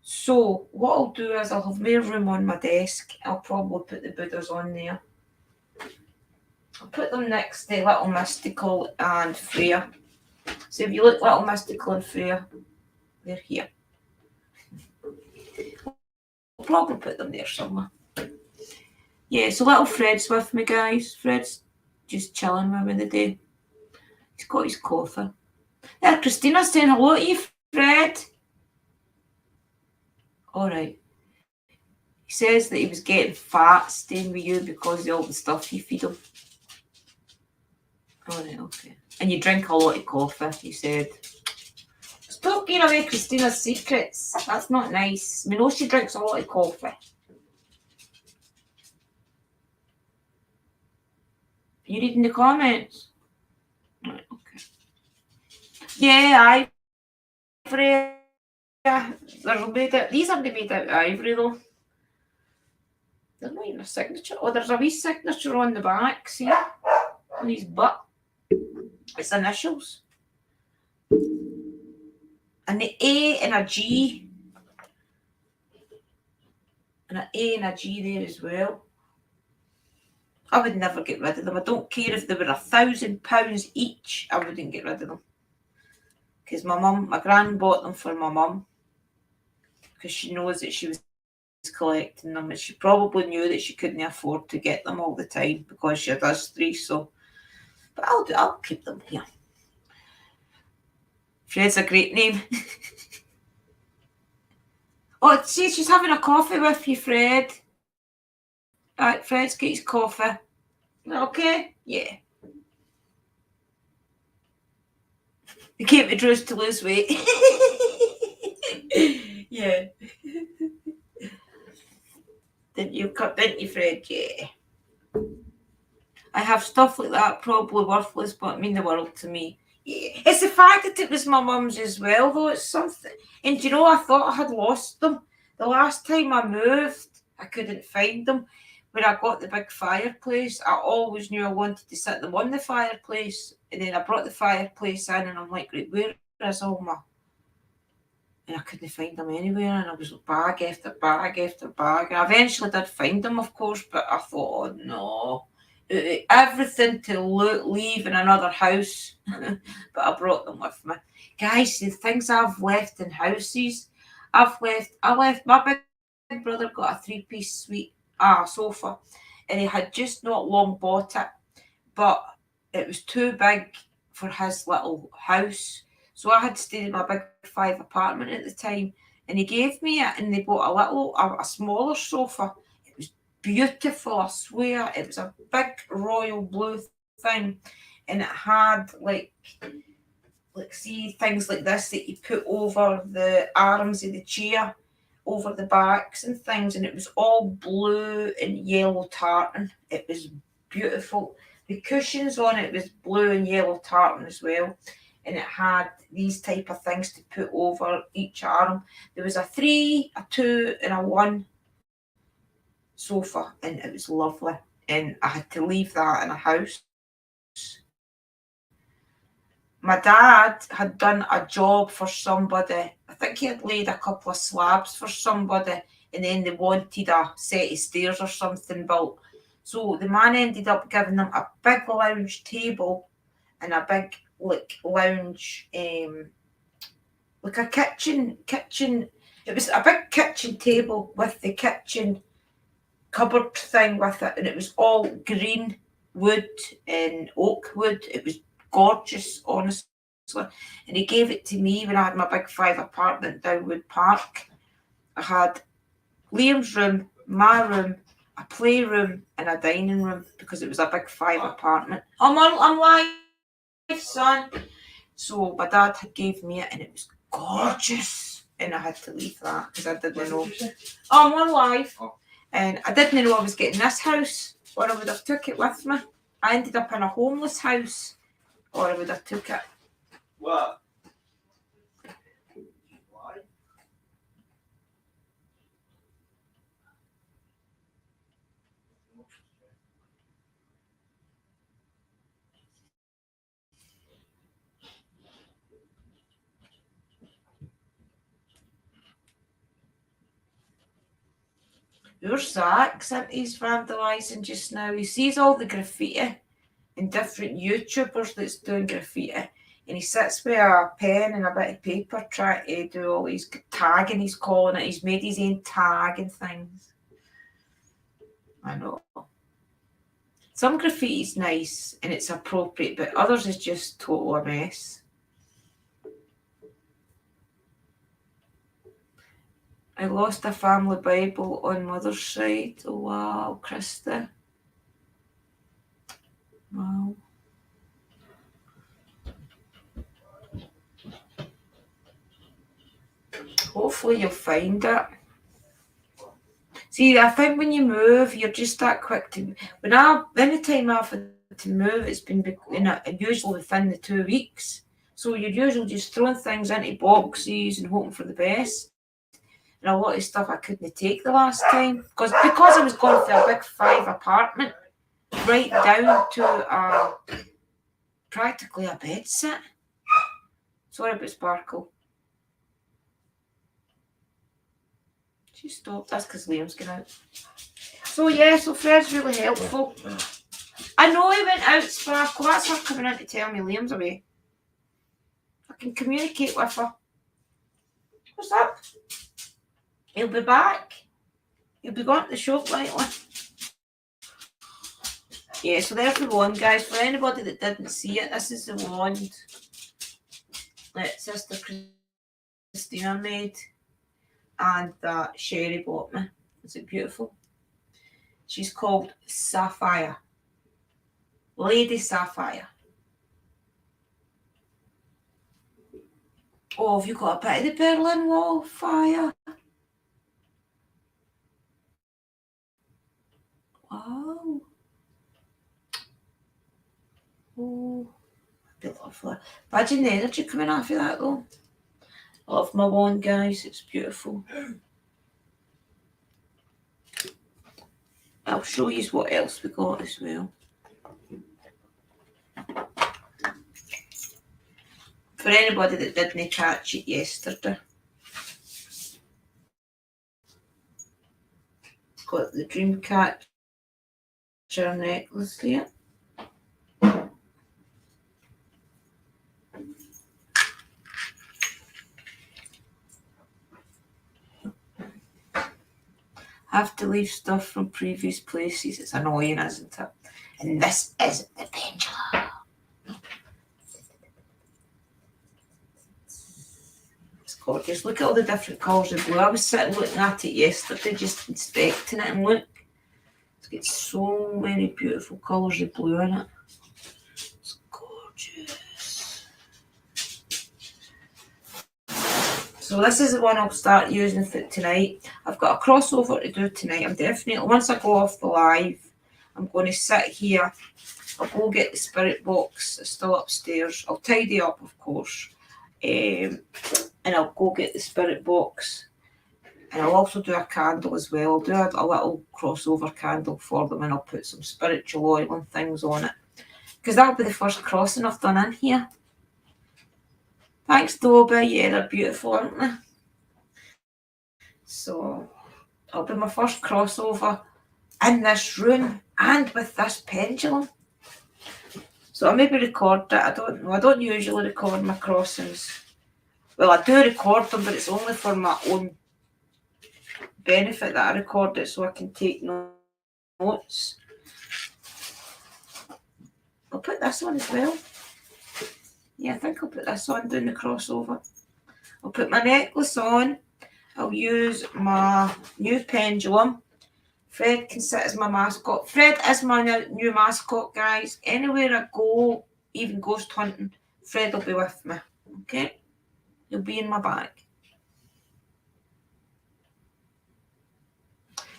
So what I'll do is I'll have more room on my desk. I'll probably put the Buddhas on there. I'll put them next to Little Mystical and Freya. So if you look Little Mystical and Freya, they're here. I'll probably put them there somewhere. Yeah, so little Fred's with me, guys. Fred's just chilling with me today. He's got his coffee. There, Christina's saying hello to you, Fred. All right. He says that he was getting fat staying with you because of all the stuff you feed him. All right, okay. And you drink a lot of coffee, he said. Stop giving away Christina's secrets. That's not nice. We know she drinks a lot of coffee. You reading the comments? Right, okay. Yeah, ivory. These are made out of ivory though. There's not even a signature. Oh, there's a wee signature on the back, see? On his butt. It's initials. And the A and a G. And an A and a G there as well. I would never get rid of them. I don't care if they were £1,000 each. I wouldn't get rid of them. Because my gran bought them for my mum. Because she knows that she was collecting them. And she probably knew that she couldn't afford to get them all the time because she does 3. So, but I'll keep them here. Fred's a great name. Oh, see, she's having a coffee with you, Fred. Right, Fred's got his coffee. Okay? Yeah. He came to Drew's to lose weight. Yeah. Didn't you, Fred? Yeah. I have stuff like that, probably worthless, but mean the world to me. Yeah. It's the fact that it was my mum's as well, though. It's something. And you know, I thought I had lost them. The last time I moved, I couldn't find them. When I got the big fireplace, I always knew I wanted to sit them on the fireplace. And then I brought the fireplace in and I'm like, right, where is all my... And I couldn't find them anywhere. And I was bag after bag after bag. And I eventually did find them, of course, but I thought, oh, no. Everything to leave in another house. But I brought them with me. Guys, the things I've left in houses, I left, my big brother got a 3-piece suite. Sofa, and he had just not long bought it, but it was too big for his little house, so I had stayed in my big 5 apartment at the time, and he gave me it, and they bought a smaller sofa. It was beautiful, I swear. It was a big royal blue thing, and it had like see things like this that you put over the arms of the chair, over the backs and things, and it was all blue and yellow tartan. It was beautiful. The cushions on it was blue and yellow tartan as well, and it had these type of things to put over each arm. There was a 3, a 2 and a 1 sofa, and it was lovely, and I had to leave that in a house. My dad had done a job for somebody. I think he had laid a couple of slabs for somebody, and then they wanted a set of stairs or something built. So the man ended up giving them a big lounge table and a big lounge, like a kitchen. It was a big kitchen table with the kitchen cupboard thing with it, and it was all green wood and oak wood. It was gorgeous, honestly. And he gave it to me when I had my big 5 apartment down Wood Park. I had Liam's room, my room, a playroom, and a dining room because it was a big 5 apartment. I'm live, son. So my dad had gave me it, and it was gorgeous. And I had to leave that because I didn't know. I'm on live. And I didn't know I was getting this house, or I would have took it with me. I ended up in a homeless house, or I would have took it. What? There's Zach, he's vandalising just now. He sees all the graffiti and different YouTubers that's doing graffiti. And he sits with a pen and a bit of paper trying to do all his tagging, he's calling it. He's made his own tag and things. I know. Some graffiti's nice and it's appropriate, but others is just total a mess. I lost a family Bible on mother's side. Oh wow, Krista. Wow. Hopefully you'll find it. See, I think when you move, you're just that quick to. Any time I've had to move, it's been usually within the 2 weeks. So you're usually just throwing things into boxes and hoping for the best. And a lot of stuff I couldn't take the last time because I was going for a big 5 apartment, right down to practically a bed sit. Sorry about Sparkle. She stopped. That's because Liam's going out. So yeah, so Fred's really helpful. I know he went out, Sparkle. That's her coming in to tell me Liam's away. I can communicate with her. What's up? He'll be back. He'll be going to the shop lately. Yeah, so there's the wand, guys. For anybody that didn't see it, this is the wand that Sister Christina made and that Sherry bought me. Is it beautiful? She's called Sapphire. Lady Sapphire. Oh, have you got a bit of the Berlin Wall fire? Wow. Oh, that'd be lovely. Imagine the energy coming off of that though. I love my wand, guys. It's beautiful. I'll show you what else we got as well. For anybody that didn't catch it yesterday. Got the dream catcher necklace here. Have to leave stuff from previous places. It's annoying, isn't it? And this is the pendulum. It's gorgeous. Look at all the different colours of blue. I was sitting looking at it yesterday, just inspecting it, and look. It's got so many beautiful colours of blue in it. It's gorgeous. So this is the one I'll start using for tonight. I've got a crossover to do tonight. I'm definitely, once I go off the live, I'm going to sit here. I'll go get the spirit box. It's still upstairs. I'll tidy up, of course. And I'll go get the spirit box. And I'll also do a candle as well. I'll do a little crossover candle for them and I'll put some spiritual oil and things on it. Because that'll be the first crossing I've done in here. Thanks, Dobby. Yeah, they're beautiful, aren't they? So, it'll be my first crossover in this room and with this pendulum. So, I maybe record it. I don't know. I don't usually record my crossings. Well, I do record them, but it's only for my own benefit that I record it so I can take notes. I'll put this on as well. Yeah, I think I'll put this on doing the crossover. I'll put my necklace on. I'll use my new pendulum. Fred can sit as my mascot. Fred is my new mascot, guys. Anywhere I go, even ghost hunting, Fred will be with me. Okay? He'll be in my bag.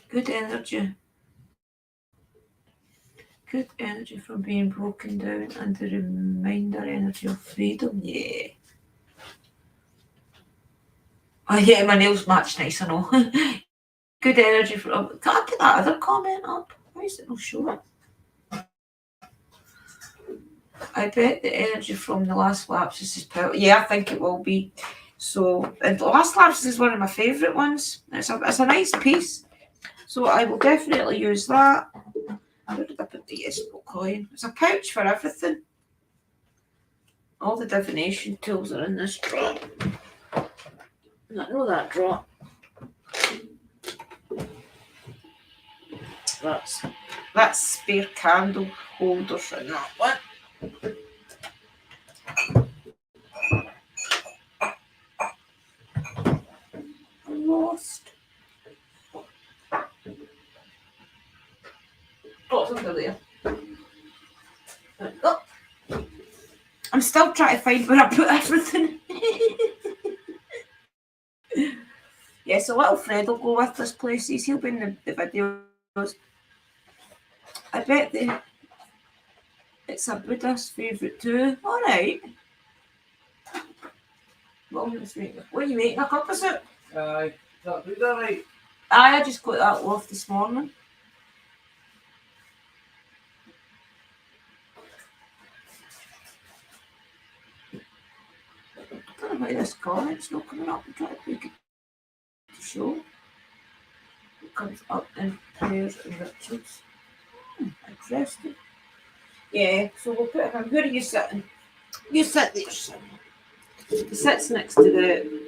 Good energy. Good energy from being broken down and the reminder energy of freedom. Yeah. Oh yeah, my nails match nice, I know. Good energy from... Can I put that other comment up? Why is it not showing? I bet the energy from the last lapses is power. Yeah, I think it will be. So, and the last lapses is one of my favourite ones. It's a nice piece. So I will definitely use that. Where did I put the yellow coin? It's a pouch for everything. All the divination tools are in this drawer. I know that drawer. That's spare candle holders in that one. Lost. Oh, it's under there. Oh. I'm still trying to find where I put everything. Yeah, so little Fred will go with us places. He'll be in the videos. I bet it's a Buddha's favourite too. Alright. What are you making? A cup of soup? Aye. Is that Buddha right? Aye, I just got that off this morning. I don't know why this comment's not coming up. I'm trying to make it to show. It comes up in prayers and rituals. Interesting. Yeah, so we'll put him. Where are you sitting? You sit there, son. He sits next to the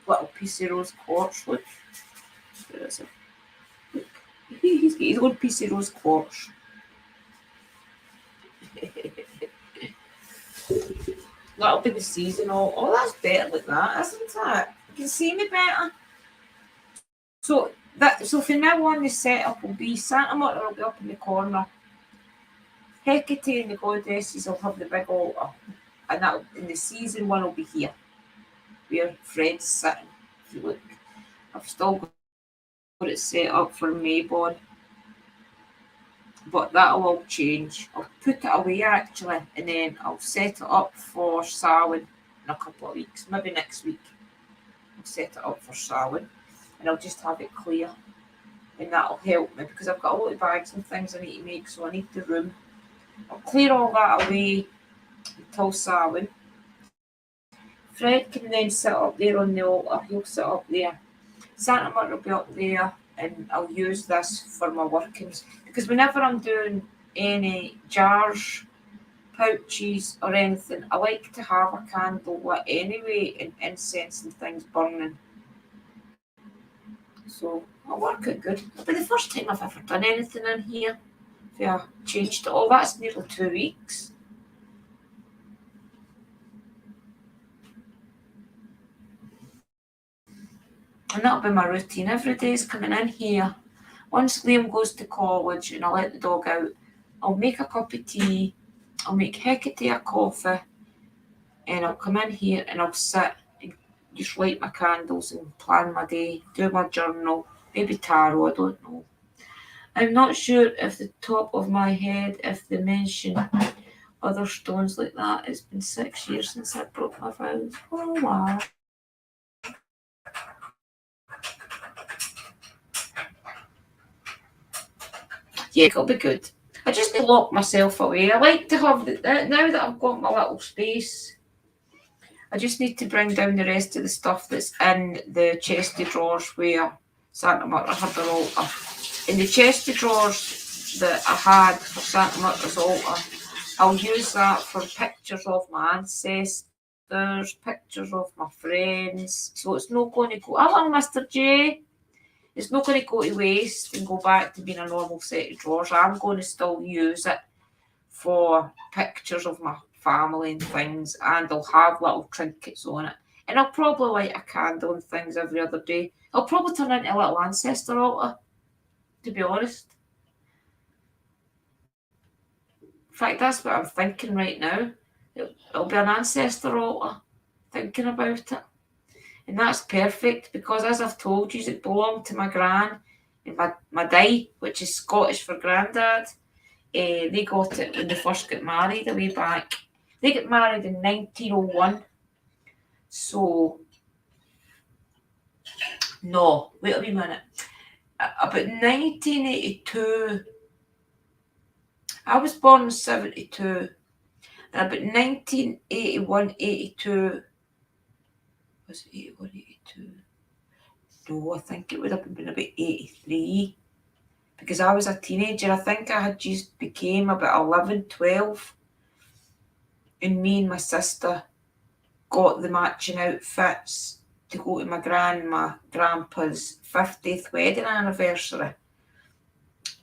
little piece of rose quartz. Look. Where is it? Look. He's got his own piece of rose quartz. That'll be the seasonal. Oh, that's better like that, isn't it? You can see me better. So from now on, the setup will be Santa Murta will be up in the corner. Hecate and the goddesses will have the big altar, and the season one will be here, where Fred's sitting. If you look, I've still got it set up for Maybon, but that'll all change. I'll put it away actually, and then I'll set it up for Samhain in a couple of weeks, maybe next week. I'll set it up for Samhain, and I'll just have it clear, and that'll help me because I've got a lot of bags and things I need to make, so I need the room. I'll clear all that away until Samhain. Fred can then sit up there on the altar. He'll sit up there. Santa Murta will be up there, and I'll use this for my workings. Because whenever I'm doing any jars, pouches, or anything, I like to have a candle lit anyway, and incense and things burning. So I'll work it good. It'll be the first time I've ever done anything in here. If I changed it all, that's nearly 2 weeks. And that'll be my routine. Every day is coming in here. Once Liam goes to college and I let the dog out, I'll make a cup of tea, I'll make Hecate a coffee, and I'll come in here and I'll sit and just light my candles and plan my day, do my journal, maybe tarot, I don't know. I'm not sure if the top of my head, if they mention other stones like that. It's been 6 years since I broke my vows. Oh wow. Yeah, it'll be good. I just need to lock myself away. I like to have, now that I've got my little space, I just need to bring down the rest of the stuff that's in the chest of drawers where Santa Murta had their altar. In the chest of drawers that I had for Santa Murta's altar, I'll use that for pictures of my ancestors, pictures of my friends. So it's not going to go, hello Mr. J. It's not going to go to waste and go back to being a normal set of drawers. I'm going to still use it for pictures of my family and things, and I'll have little trinkets on it. And I'll probably light a candle and things every other day. I'll probably turn into a little ancestor altar, to be honest. In fact, that's what I'm thinking right now. It'll be an ancestor altar, thinking about it. And that's perfect because, as I've told you, it belonged to my gran and my dad, which is Scottish for granddad. They got it when they first got married a way back. They got married in 1901. So, no, wait a wee minute. About 1982, I was born in 72. And about 1981, 82, was it 81, 82? No, I think it would have been about 83. Because I was a teenager. I think I had just became about 11, 12. and me and my sister got the matching outfits to go to my grandpa's 50th wedding anniversary.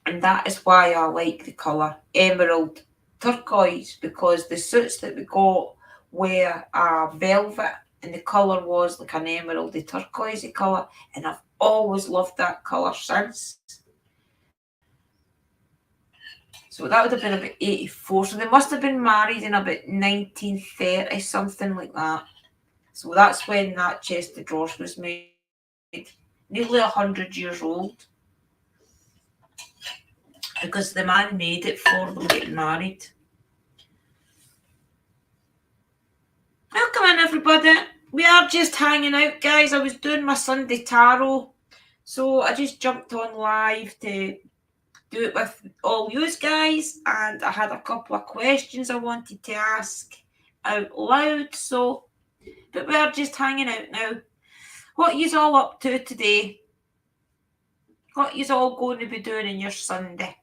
And that is why I like the colour emerald turquoise, because the suits that we got were velvet and the colour was like an emeraldy turquoisey colour, and I've always loved that colour since. So that would have been about 84. So they must have been married in about 1930, something like that. So that's when that chest of drawers was made. Nearly 100 years old. Because the man made it for them getting married. Welcome in, everybody. We are just hanging out, guys. I was doing my Sunday tarot, so I just jumped on live to do it with all you guys, and I had a couple of questions I wanted to ask out loud. But we are just hanging out now. What are you all up to today? What are you all going to be doing in your Sunday?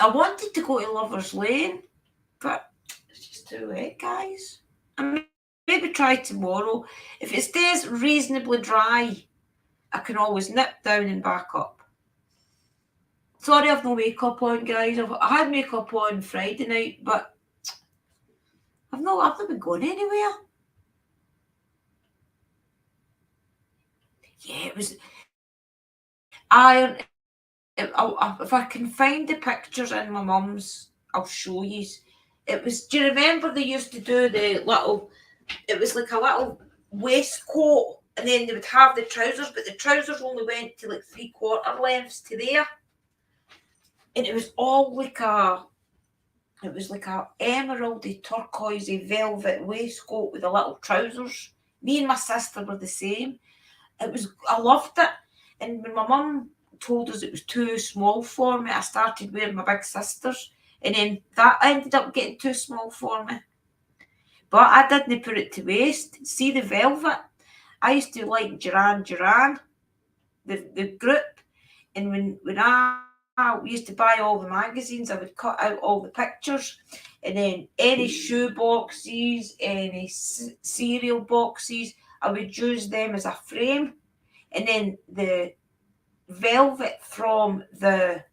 I wanted to go to Lover's Lane, but it's just too late, guys. I maybe try tomorrow. If it stays reasonably dry, I can always nip down and back up. Sorry I've no makeup on, guys. I had makeup on Friday night, but I've not been going anywhere. Yeah, it was iron. If I can find the pictures in my mum's, I'll show you. It was, do you remember they used to do the little, it was like a little waistcoat, and then they would have the trousers, but the trousers only went to like 3/4 lengths to there. And it was all like a emeraldy turquoisey velvet waistcoat with the little trousers. Me and my sister were the same. I loved it. And when my mum told us it was too small for me, I started wearing my big sisters, and then that ended up getting too small for me. But I didn't put it to waste. See the velvet? I used to like Duran Duran, the group, and when I used to buy all the magazines, I would cut out all the pictures, and then any shoe boxes, any cereal boxes, I would use them as a frame, and then the velvet from the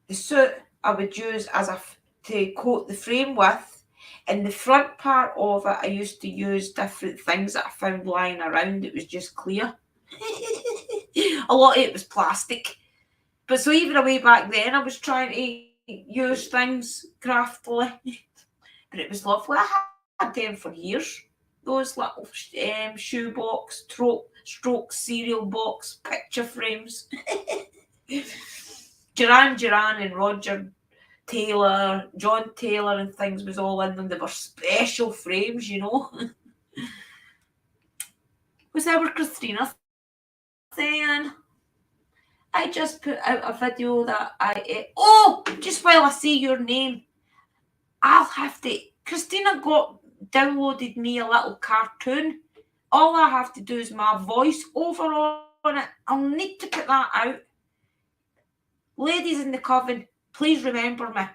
suit I would use to coat the frame with, and the front part of it I used to use different things that I found lying around. It was just clear. A lot of it was plastic, but so even way back then I was trying to use things craftily. But it was lovely. I had them for years, those little shoebox stroke cereal box picture frames. Duran Duran and Roger Taylor, John Taylor and things was all in them. They were special frames, you know. Was that what Christina saying? I just put out a video that just while I see your name, I'll have to, Christina downloaded me a little cartoon. All I have to do is my voice over on it. I'll need to put that out. Ladies in the coven, please remember me,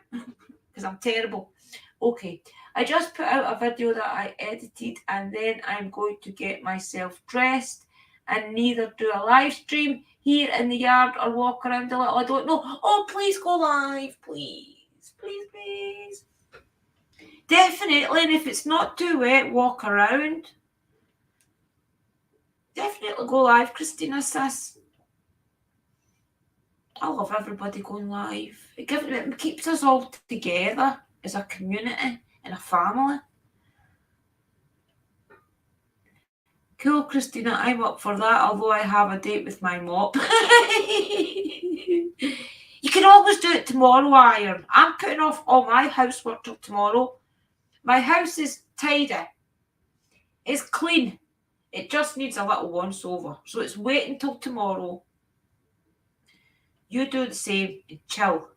because I'm terrible. Okay, I just put out a video that I edited, and then I'm going to get myself dressed and neither do a live stream here in the yard or walk around a little. I don't know. Oh, please go live, please. Please, please. Definitely, and if it's not too wet, walk around. Definitely go live, Christina says. I love everybody going live. It keeps us all together as a community and a family. Cool, Christina, I'm up for that, although I have a date with my mop. You can always do it tomorrow, Iron. I'm putting off all my housework till tomorrow. My house is tidy. It's clean. It just needs a little once over. So it's waiting till tomorrow. You do the same and chill.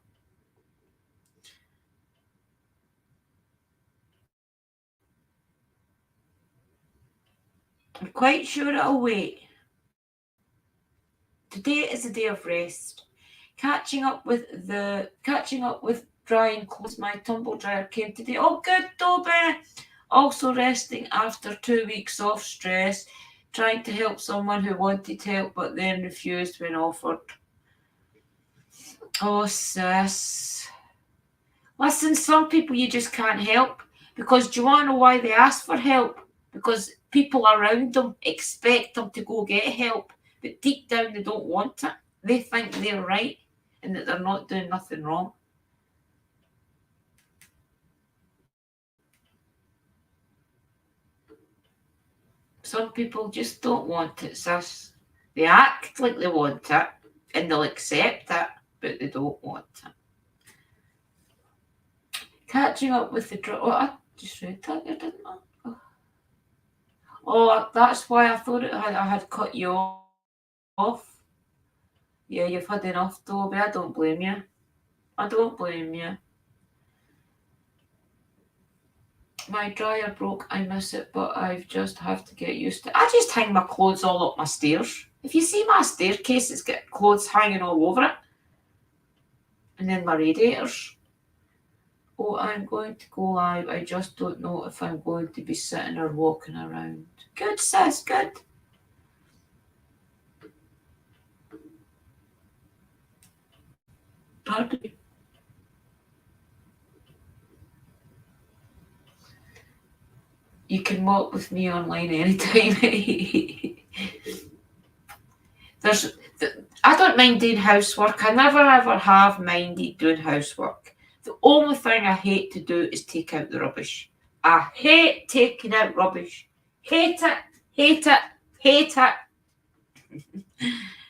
I'm quite sure it'll wait. Today is a day of rest. Catching up with drying clothes. My tumble dryer came today. Oh, good, Toby. Also resting after 2 weeks off stress, trying to help someone who wanted help but then refused when offered. Oh, sis. Listen, some people you just can't help because do you want to know why they ask for help? Because people around them expect them to go get help, but deep down they don't want it. They think they're right and that they're not doing nothing wrong. Some people just don't want it, sis. They act like they want it and they'll accept it, but they don't want it. Catching up with the Oh, I just read that here, didn't I? Oh, that's why I thought I had cut you off. Yeah, you've had enough, Toby. I don't blame you. I don't blame you. My dryer broke. I miss it, but I just have to get used to it. I just hang my clothes all up my stairs. If you see my staircase, it's got clothes hanging all over it. And then my radiators. Oh, I'm going to go live. I just don't know if I'm going to be sitting or walking around. Good, sis, good. Pardon me. You can walk with me online anytime. I don't mind doing housework. I never ever have minded doing housework. The only thing I hate to do is take out the rubbish. I hate taking out rubbish. Hate it, hate it, hate it.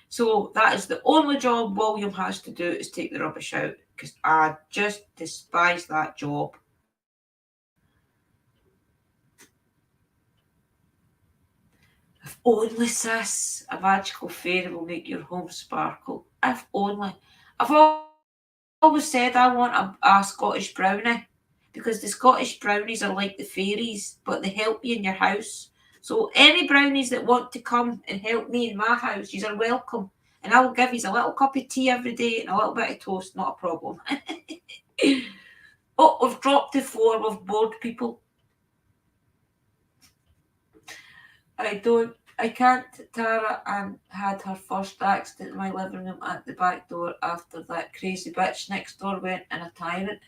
So that is the only job William has to do is take the rubbish out because I just despise that job. If only, sis, a magical fairy will make your home sparkle. If only. I've always said I want a Scottish brownie because the Scottish brownies are like the fairies, but they help you in your house. So any brownies that want to come and help me in my house, you are welcome. And I will give you a little cup of tea every day and a little bit of toast, not a problem. Oh, we've dropped the floor, we've bored people. I can't. Tara and had her first accident in my living room at the back door after that crazy bitch next door went in a tyrant.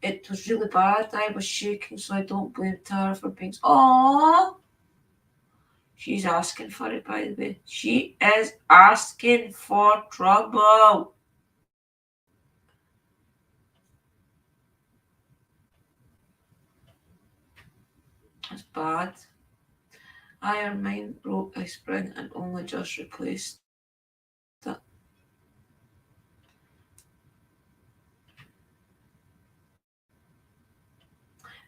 It was really bad. I was shaking, so I don't blame Tara for being. Aww. She's asking for it, by the way. She is asking for trouble. That's bad. Iron mine broke. I spring and only just replaced it.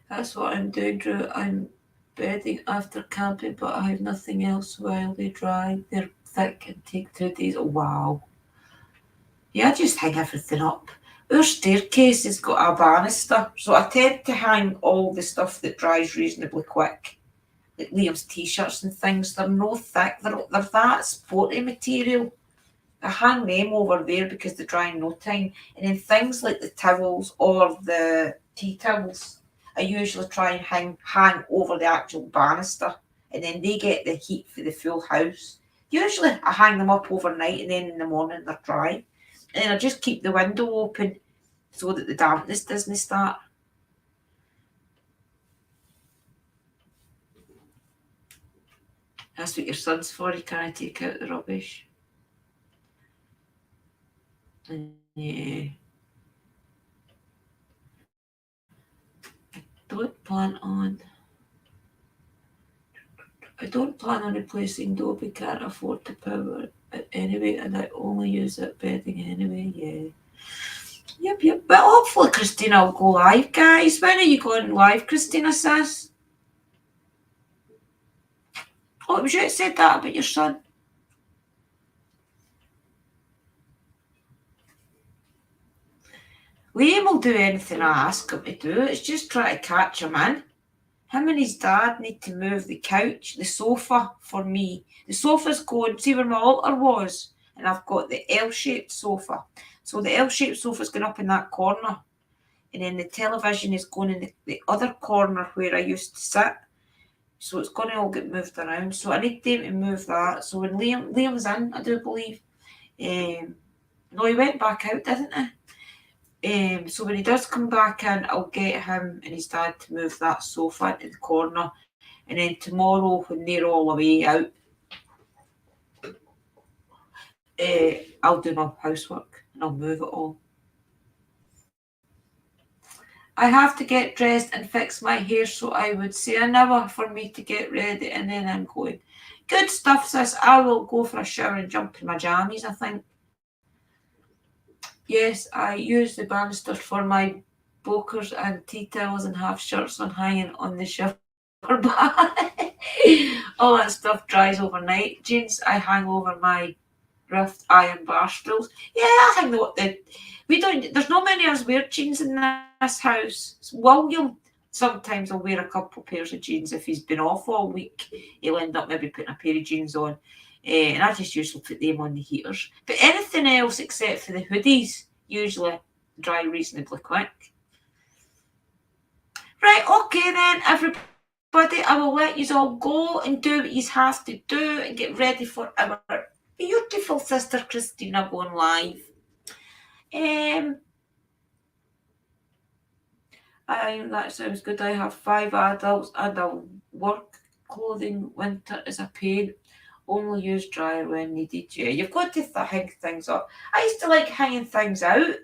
That's what I'm doing, Drew. I'm bedding after camping, but I have nothing else while they dry. They're thick and take 2 days. Oh, wow. Yeah, I just hang everything up. Our staircase has got a banister, so I tend to hang all the stuff that dries reasonably quick. Like Liam's t-shirts and things. They're no thick. They're that sporty material. I hang them over there because they dry in no time. And then things like the towels or the tea towels, I usually try and hang over the actual banister. And then they get the heat for the full house. Usually I hang them up overnight and then in the morning they're dry. And then I just keep the window open so that the dampness doesn't start. That's what your son's for. He can't take out the rubbish. Yeah. I don't plan on replacing Dobby. Can't afford to power it anyway, and I only use it bedding anyway. Yeah. Yep. But hopefully Christina will go live, guys. When are you going live, Christina says? Oh, it was you that said that about your son. Liam will do anything I ask him to do. It's just try to catch him in. Him and his dad need to move the couch, the sofa for me. The sofa's going, see where my altar was? And I've got the L-shaped sofa. So the L-shaped sofa's going up in that corner. and then the television is going in the other corner where I used to sit. So it's going to all get moved around. So I need them to move that. So when Liam's in, I do believe. No, he went back out, didn't he? So when he does come back in, I'll get him and his dad to move that sofa into the corner. And then tomorrow, when they're all away out, I'll do my housework and I'll move it all. I have to get dressed and fix my hair, so I would say an hour for me to get ready and then I'm going. Good stuff, sis. I will go for a shower and jump in my jammies, I think. Yes, I use the banisters for my bokers and tea towels and half shirts on hanging on the shower bar. All that stuff dries overnight. Jeans I hang over my rough iron bar stools. Yeah, I think we don't. There's not many of us wear jeans in this house. William sometimes will wear a couple pairs of jeans if he's been off all week. He'll end up maybe putting a pair of jeans on, and I just usually put them on the heaters. But anything else except for the hoodies usually dry reasonably quick. Right, okay then, everybody. I will let you all go and do what you have to do and get ready for our beautiful sister Christina going live. That sounds good. I have 5 adults and a work clothing. Winter is a pain. Only use dryer when needed. Yeah, you've got to hang things up. I used to like hanging things out,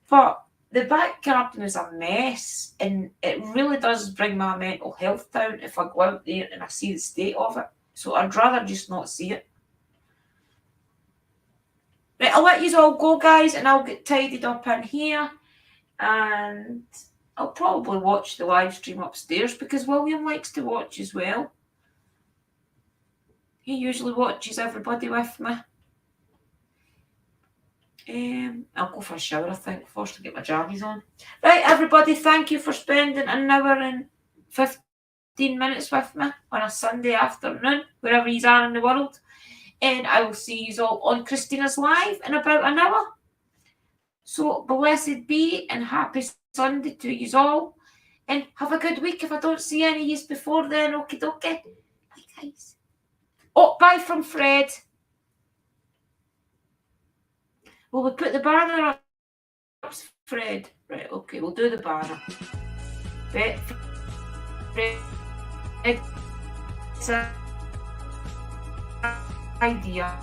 but the back garden is a mess, and it really does bring my mental health down if I go out there and I see the state of it. So I'd rather just not see it. Right, I'll let you all go, guys, and I'll get tidied up in here, and I'll probably watch the live stream upstairs because William likes to watch as well. He usually watches everybody with me. I'll go for a shower, I think, first to get my jammies on. Right, everybody, thank you for spending an hour and 15 minutes with me on a Sunday afternoon, wherever you are in the world. And I will see you all on Christina's Live in about an hour. So blessed be and happy Sunday to you all. And have a good week if I don't see any of you before then. Okie dokie. Bye, guys. Oh, bye from Fred. Will we put the banner up, Fred? Right, okay, we'll do the banner. Fred, it's an idea.